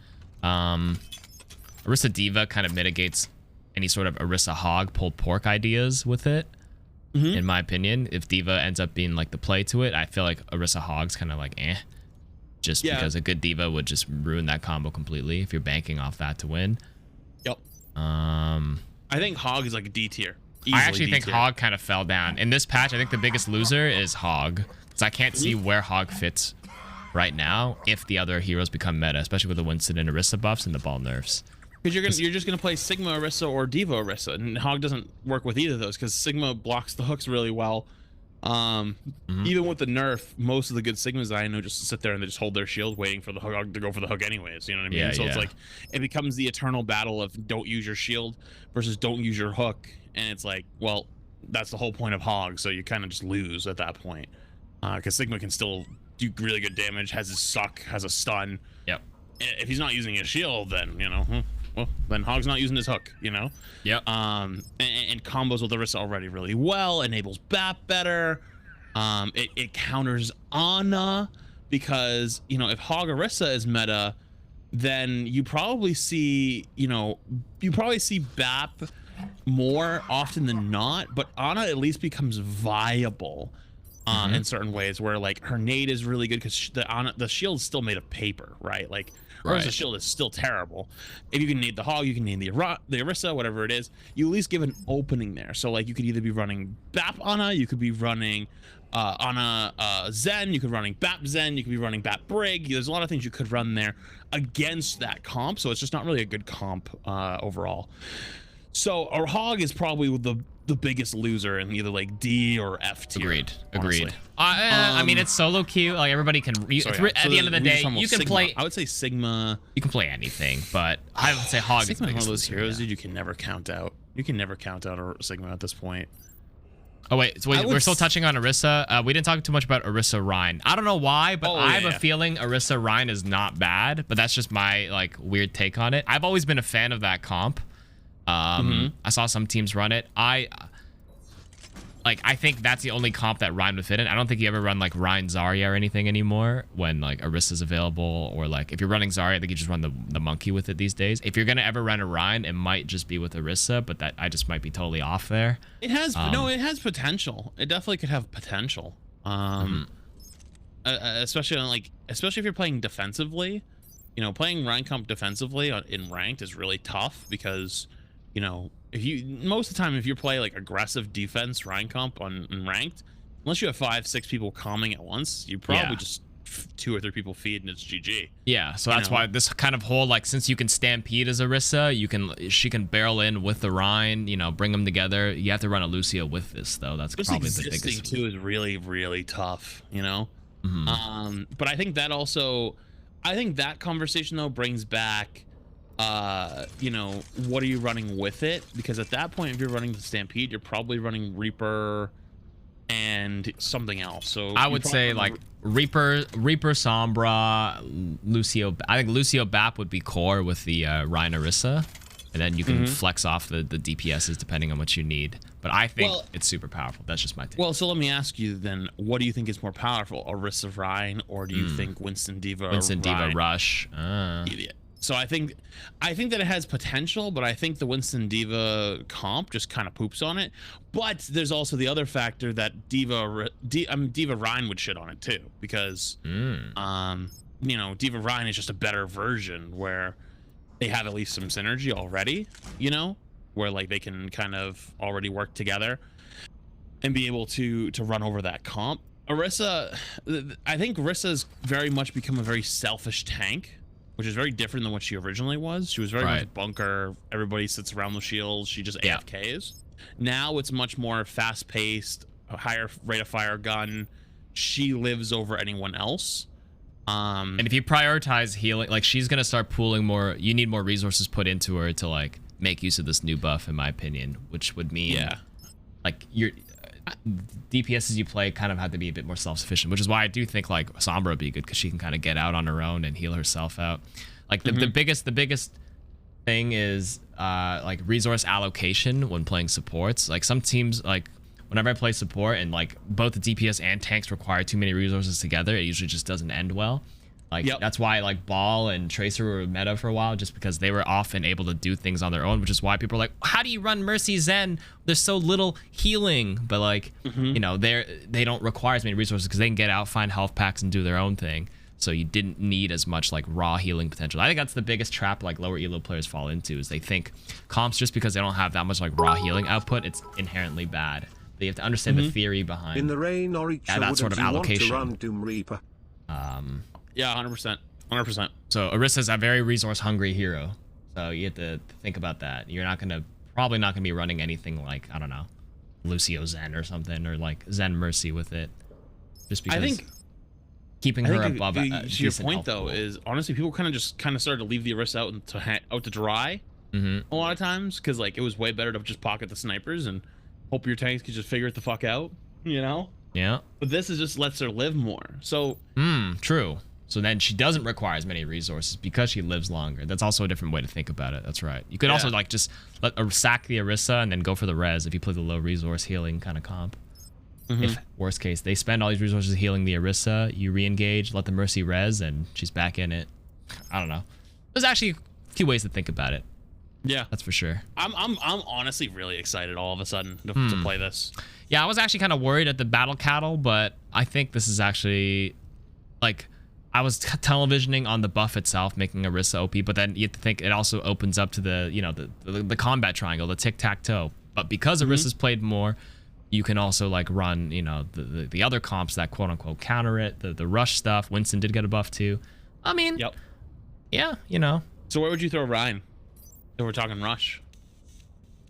Orisa Diva kind of mitigates any sort of Orisa Hog pulled pork ideas with it. In my opinion, if Diva ends up being like the play to it, I feel like Orisa Hog's kind of like just because a good Diva would just ruin that combo completely if you're banking off that to win.
Yep. I think Hog is like a D tier.
I actually think Hog kind of fell down in this patch. I think the biggest loser is Hog, because I can't see where Hog fits right now if the other heroes become meta, especially with the Winston and Orisa buffs and the ball nerfs.
Because you're just gonna play Sigma Orisa or Diva Orisa, and Hog doesn't work with either of those because Sigma blocks the hooks really well. Even with the nerf, most of the good Sigmas I know just sit there and they just hold their shield, waiting for the hook to go for the hook anyways. You know what I mean? So it's like it becomes the eternal battle of don't use your shield versus don't use your hook, and it's like, well, that's the whole point of Hog. So you kind of just lose at that point, because Sigma can still do really good damage, has his suck, has a stun.
Yep.
If he's not using his shield, then well, then Hog's not using his hook,
Yep.
And combos with Orisa already really well, enables BAP better. It counters Ana, because, if Hog Orisa is meta, then you probably see, BAP more often than not, but Ana at least becomes viable in certain ways, where like her nade is really good because the shield is still made of paper, right? Like Orisa's shield is still terrible. If you can nade the Hog, you can nade the Orisa, whatever it is, you at least give an opening there. So like you could either be running BAP Ana, you could be running Ana Zen, you could be running BAP Zen, you could be running BAP Brig. There's a lot of things you could run there against that comp, so it's just not really a good comp overall. So our Hog is probably the biggest loser in either like D or F tier.
Agreed. I mean, it's solo queue. Like everybody can. At the end of the day, you can play.
I would say Sigma.
You can play anything, but I would say Hog is
one of those heroes, dude. You can never count out. You can never count out a Sigma at this point.
Oh wait, so we're still touching on Orisa. We didn't talk too much about Orisa Rhine. I don't know why, but I have a feeling Orisa Rhine is not bad. But that's just my like weird take on it. I've always been a fan of that comp. I saw some teams run it. I think that's the only comp that Rhine would fit in. I don't think you ever run like Rhine Zarya or anything anymore when like Orisa's available, or like if you're running Zarya, I think you just run the monkey with it these days. If you're gonna ever run a Rhine, it might just be with Orisa, but that I just might be totally off there.
It has it has potential. It definitely could have potential. Especially if you're playing defensively. Playing Rhine comp defensively in ranked is really tough because most of the time, if you play like aggressive defense Rhine comp in ranked, unless you have 5-6 people calming at once, you probably just 2 or 3 people feed and it's GG.
Yeah, so that's why this kind of whole like, since you can stampede as Orisa, she can barrel in with the Rhine, bring them together. You have to run a Lucia with this though. That's just probably the biggest.
Too is really, really tough. But I think that conversation though brings back. What are you running with it? Because at that point, if you're running the Stampede, you're probably running Reaper and something else. So
I would say like Reaper, Sombra, Lucio. I think Lucio Bap would be core with the Ryan Orisa, and then you can flex off the DPSs depending on what you need. But I think it's super powerful. That's just my take.
Well, so let me ask you then, what do you think is more powerful, Orisa Ryan, or do you think Winston Diva?
Winston Diva Rush.
Idiot. So I think that it has potential, but I think the Winston Diva comp just kind of poops on it. But there's also the other factor that Diva Ryan would shit on it too, because you know, Diva Ryan is just a better version where they have at least some synergy already, you know, where like they can kind of already work together and be able to run over that comp. Orisa, I think Orisa's very much become a very selfish tank, which is very different than what she originally was. She was very much bunker. Everybody sits around the shields. She just AFKs. Now it's much more fast-paced, a higher rate of fire gun. She lives over anyone else.
And if you prioritize healing, like she's gonna start pooling more. You need more resources put into her to like make use of this new buff, in my opinion. Which would mean, like your DPSs you play kind of have to be a bit more self-sufficient, which is why I do think like Sombra would be good because she can kind of get out on her own and heal herself out. Like the biggest thing is like resource allocation when playing supports. Like some teams, like whenever I play support and like both the DPS and tanks require too many resources together, it usually just doesn't end well. Like that's why like Ball and Tracer were meta for a while, just because they were often able to do things on their own, which is why people are like, how do you run Mercy Zen? There's so little healing, but like you know, they don't require as many resources because they can get out, find health packs, and do their own thing. So you didn't need as much like raw healing potential. I think that's the biggest trap like lower elo players fall into, is they think comps, just because they don't have that much like raw healing output, it's inherently bad. But you have to understand the theory behind
In the rain, Orisa,
that sort of allocation.
Want to run Doom Reaper?
Yeah, 100%.
So Orisa's a very resource hungry hero. So you have to think about that. You're probably not gonna be running anything like, I don't know, Lucio Zen or something, or like Zen Mercy with it. Just because
I think
keeping her above
to your point though is honestly people kind of started to leave the Orisa out to dry a lot of times, because like it was way better to just pocket the snipers and hope your tanks could just figure it the fuck out, you know?
Yeah.
But this is just lets her live more. So
true. So then she doesn't require as many resources because she lives longer. That's also a different way to think about it. That's right. You could also like just sack the Orisa and then go for the res if you play the low resource healing kind of comp. If worst case, they spend all these resources healing the Orisa, you re-engage, let the Mercy res, and she's back in it. I don't know. There's actually a few ways to think about it.
Yeah,
that's for sure.
I'm honestly really excited all of a sudden to play this.
Yeah, I was actually kind of worried at the battle cattle, but I think this is actually like, I was televisioning on the buff itself, making Orisa OP, but then you have to think it also opens up to the, you know, the combat triangle, the tic-tac-toe. But because Orisa's played more, you can also like run, you know, the other comps that quote unquote counter it, the rush stuff. Winston did get a buff too. I mean, yeah, you know.
So where would you throw Ryan if we're talking rush?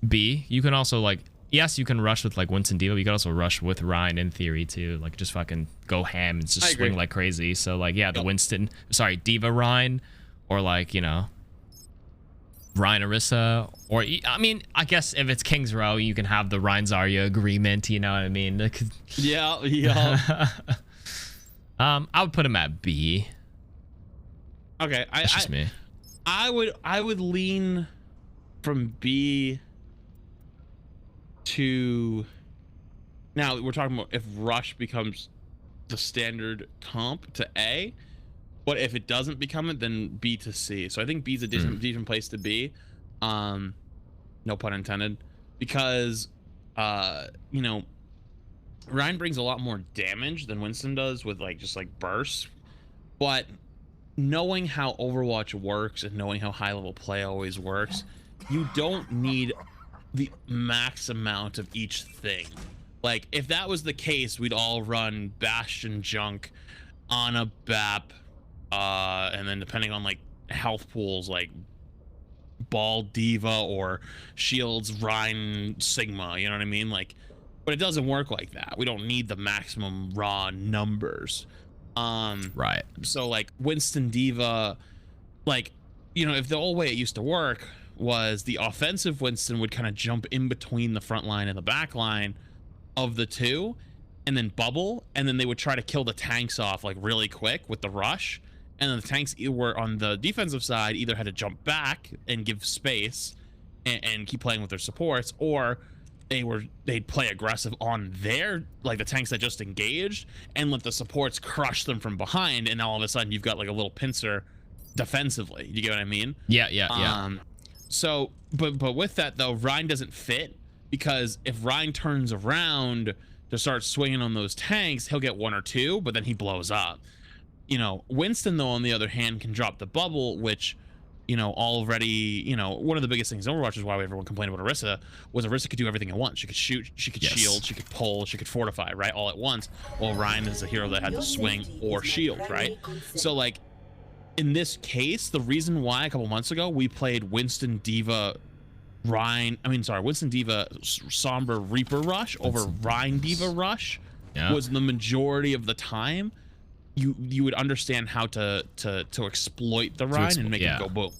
B. You can also like, yes, you can rush with like Winston Diva, but you can also rush with Ryan in theory too. Like just fucking go ham and just swing like crazy. So like, yeah, the Diva Ryan, or like, you know, Ryan Orisa, or I mean, I guess if it's King's Row, you can have the Ryan Zarya agreement, you know what I mean?
Yeah.
I would put him at B.
Okay,
that's just me.
I would lean from B to, now we're talking about if rush becomes the standard comp, to A, but if it doesn't become it, then B to C. So I think B is a decent place to be, no pun intended, because you know, Ryan brings a lot more damage than Winston does with like just like bursts, but knowing how Overwatch works and knowing how high level play always works, you don't need the max amount of each thing. Like if that was the case, we'd all run Bastion Junk on a BAP, and then depending on like health pools, like Ball Diva or Shields Ryan Sigma, you know what I mean? Like, but it doesn't work like that. We don't need the maximum raw numbers.
Right.
So like Winston Diva, like, you know, if the old way it used to work was the offensive Winston would kind of jump in between the front line and the back line of the two, and then bubble, and then they would try to kill the tanks off like really quick with the rush. And then the tanks were on the defensive side either had to jump back and give space and keep playing with their supports, or they'd play aggressive on their, like the tanks that just engaged, and let the supports crush them from behind, and all of a sudden you've got like a little pincer defensively. You get what I mean?
Yeah.
So but with that though, Ryan doesn't fit, because if Ryan turns around to start swinging on those tanks, he'll get 1 or 2, but then he blows up. You know, Winston though on the other hand can drop the bubble, which, you know, already, you know, one of the biggest things in Overwatch is why everyone complained about Orisa, was Orisa could do everything at once. She could shoot, she could shield, she could pull, she could fortify, right, all at once. Well, Ryan is a hero that had to swing or shield, right? So like in this case, the reason why a couple months ago we played Winston Diva Winston Diva Sombra Reaper Rush over Ryan Diva Rush was the majority of the time. You would understand how to exploit the Ryan and make it go boom.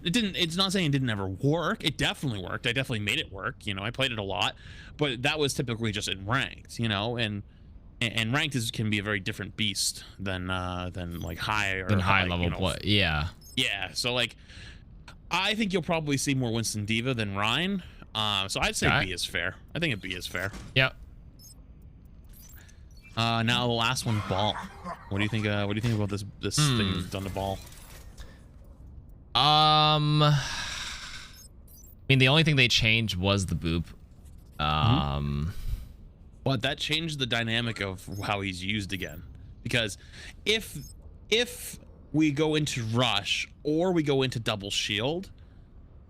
It's not saying it didn't ever work. It definitely worked. I definitely made it work. You know, I played it a lot, but that was typically just in ranked, you know, and ranked can be a very different beast than like high
level play. Yeah.
So like, I think you'll probably see more Winston Diva than Ryan. So I'd say B is fair. I think a B is fair.
Yep.
Now the last one, Ball. What do you think? What do you think about this thing done to Ball?
I mean, the only thing they changed was the boop.
But that changed the dynamic of how he's used again, because if we go into rush or we go into double shield,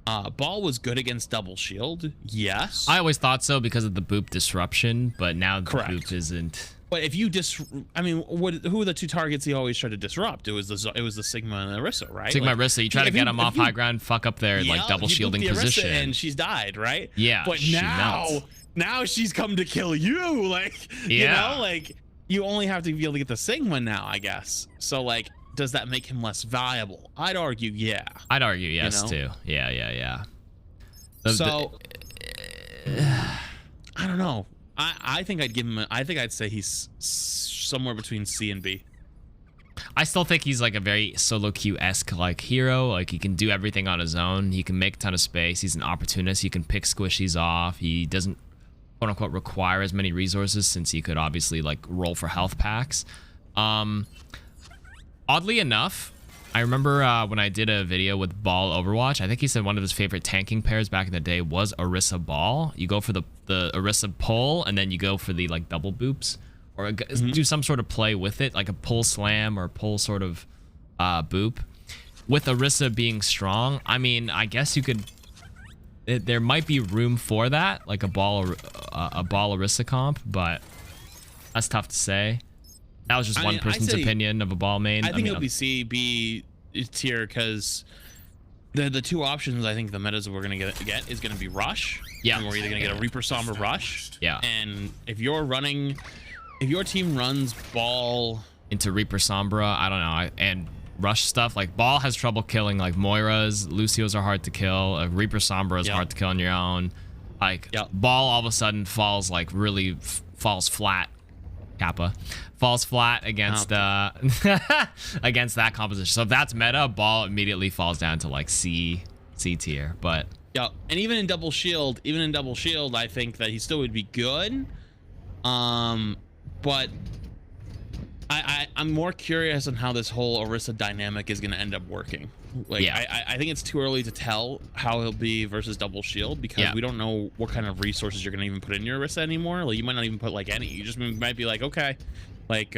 Ball was good against double shield. Yes,
I always thought so because of the boop disruption, but now the boop isn't.
But if you who are the 2 targets he always tried to disrupt? It was the Sigma and the Orisa, right?
Sigma and Orisa, you try to get them off high ground, fuck up their like double shielding position,
and she's died, right?
Yeah,
but now she's come to kill you, like you know, like you only have to be able to get the Sigma now, I guess. So like, does that make him less valuable? I'd argue, yeah.
I'd argue yes too. Yeah.
So I don't know. I think I'd give him. I think I'd say he's somewhere between C and B.
I still think he's like a very solo queue-esque like hero. Like he can do everything on his own. He can make a ton of space. He's an opportunist. He can pick squishies off. He doesn't quote unquote require as many resources, since he could obviously like roll for health packs. Oddly enough, I remember when I did a video with Ball Overwatch, I think he said one of his favorite tanking pairs back in the day was Orisa Ball. You go for the Orisa pull, and then you go for the like double boops, or do some sort of play with it, like a pull slam or pull sort of boop. With Orisa being strong, I mean, I guess you could. There might be room for that, like a Ball Orisa comp, but that's tough to say. That was just one person's opinion of a Ball main.
I think it'll be C, B tier, because the 2 options I think the metas we're gonna get is gonna be rush. Yeah, and we're either gonna get a Reaper Sombra rush.
Yeah,
and if your team runs Ball
into Reaper Sombra, I don't know, and rush stuff, like Ball has trouble killing like Moiras, Lucios are hard to kill, Reaper Sombra is hard to kill on your own. Like Ball all of a sudden falls like really falls flat. Kappa falls flat against against that composition. So if that's meta, Ball immediately falls down to like C tier. But
and even in double shield, I think that he still would be good. But I'm more curious on how this whole Orisa dynamic is going to end up working. Like, I think it's too early to tell how he'll be versus double shield, because we don't know what kind of resources you're going to even put in your Orisa anymore. Like, you might not even put like any. You just might be like, okay, like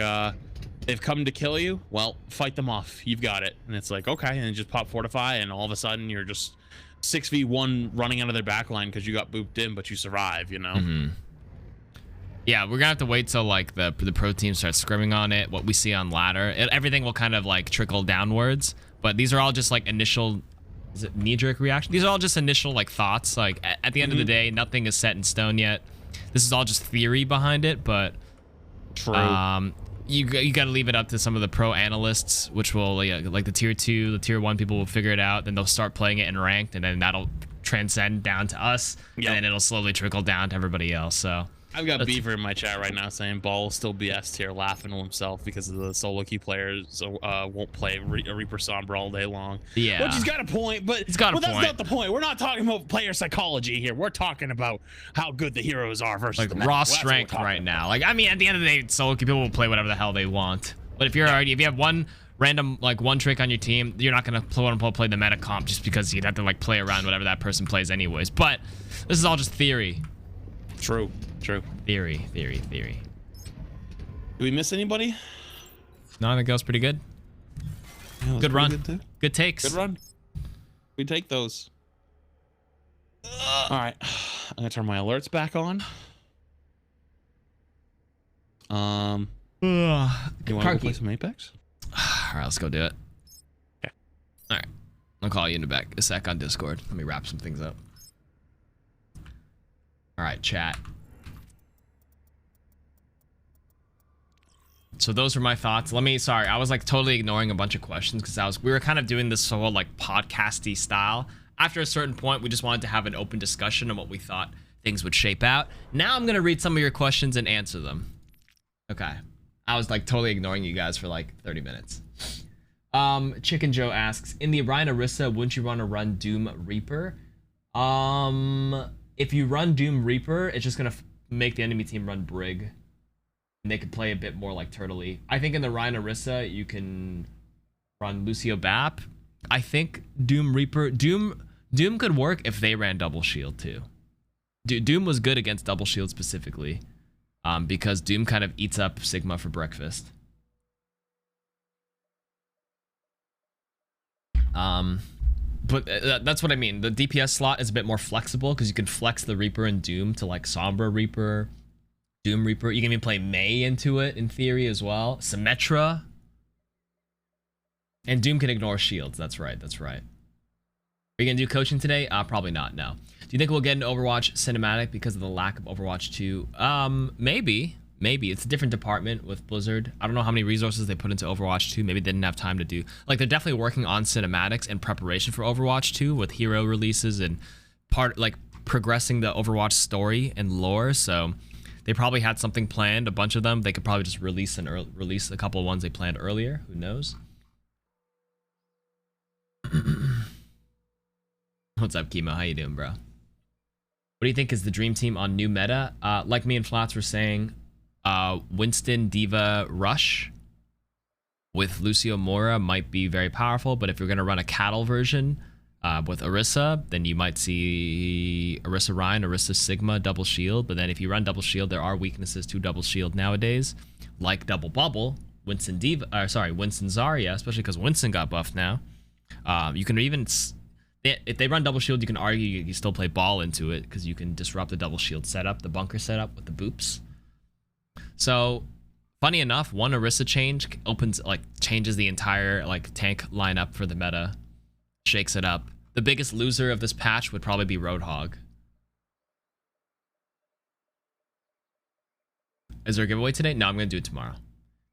they've come to kill you. Well, fight them off. You've got it. And it's like, okay, and just pop fortify, and all of a sudden you're just 6v1 running out of their backline because you got booped in, but you survive. You know.
Yeah, we're gonna have to wait till like the pro team starts scrimming on it. What we see on ladder, everything will kind of like trickle downwards. But these are all just like initial, is it knee-jerk reaction? These are all just initial like thoughts. Like at the end of the day, nothing is set in stone yet. This is all just theory behind it. But
true.
You got to leave it up to some of the pro analysts, which will like the tier 2, the tier 1 people will figure it out. Then they'll start playing it in ranked, and then that'll transcend down to us, and then it'll slowly trickle down to everybody else. So.
I've got Beaver in my chat right now saying Ball will still be S tier, laughing to himself because of the solo queue players won't play Reaper Sombra all day long.
Yeah.
Which he's got a point, but
He's got a
that's
point.
not the point. We're not talking about player psychology here. We're talking about how good the heroes are versus
Like
the meta.
raw
That's what we're
strength
talking
right
about.
now. Like, I mean, at the end of the day, solo queue people will play whatever the hell they want. But if you're already, if you have one random, like one trick on your team, you're not gonna play the meta comp just because you'd have to like play around whatever that person plays anyways. But this is all just theory.
True.
Theory.
Do we miss anybody?
No, I think that was pretty good.
Yeah,
Good run. Good takes.
Good run. We take those. All right. I'm gonna turn my alerts back on. You want to go play some Apex?
All right, let's go do it.
Okay.
All right. I'll call you in a sec on Discord. Let me wrap some things up. All right, chat. So those were my thoughts. Sorry, I was like totally ignoring a bunch of questions because we were kind of doing this whole like podcasty style. After a certain point, we just wanted to have an open discussion on what we thought things would shape out. Now I'm gonna read some of your questions and answer them. Okay. I was like totally ignoring you guys for like 30 minutes. Chicken Joe asks, in the Orion Orisa, wouldn't you want to run Doom Reaper? If you run Doom Reaper, it's just gonna make the enemy team run Brig. And they could play a bit more like Turtley. I think in the Orion Orisa, you can run Lucio Bap. I think Doom Reaper, Doom could work if they ran Double Shield too. Doom was good against Double Shield specifically. Because Doom kind of eats up Sigma for breakfast. But that's what I mean. The DPS slot is a bit more flexible because you can flex the Reaper and Doom to like Sombra Reaper, Doom Reaper. You can even play Mei into it in theory as well. Symmetra. And Doom can ignore shields. That's right. Are you going to do coaching today? Probably not, no. Do you think we'll get an Overwatch cinematic because of the lack of Overwatch 2? Maybe. It's a different department with Blizzard. I don't know how many resources they put into Overwatch 2. Maybe they didn't have time to do. Like, they're definitely working on cinematics in preparation for Overwatch 2 with hero releases and progressing the Overwatch story and lore. So they probably had something planned, a bunch of them. They could probably just release a couple of ones they planned earlier. Who knows? What's up, Chemo? How you doing, bro? What do you think is the dream team on new meta? Like me and Flats were saying, Winston, Diva, Rush with Lucio Mora might be very powerful, but if you're going to run a cattle version with Orisa, then you might see Orisa Ryan, Orisa Sigma, Double Shield. But then if you run Double Shield, there are weaknesses to Double Shield nowadays, like Double Bubble, Winston Zarya, especially because Winston got buffed now. You can even... If they run Double Shield, you can argue you still play Ball into it because you can disrupt the Double Shield setup, the bunker setup with the boops. So, funny enough, one Orisa change changes the entire tank lineup for the meta, shakes it up. The biggest loser of this patch would probably be Roadhog. Is there a giveaway today? No, I'm gonna do it tomorrow.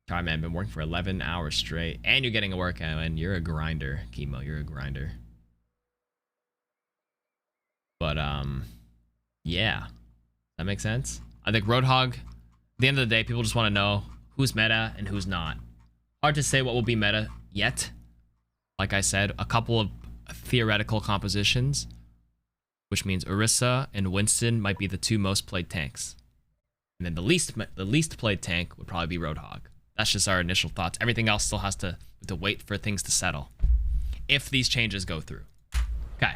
Sorry, man, I've been working for 11 hours straight, and you're getting a workout, and you're a grinder, Chemo. You're a grinder. But, yeah. That makes sense? I think Roadhog, at the end of the day, people just want to know who's meta and who's not. Hard to say what will be meta yet. Like I said, a couple of theoretical compositions, which means Orisa and Winston might be the two most played tanks. And then the least played tank would probably be Roadhog. That's just our initial thoughts. Everything else still has to wait for things to settle if these changes go through. Okay.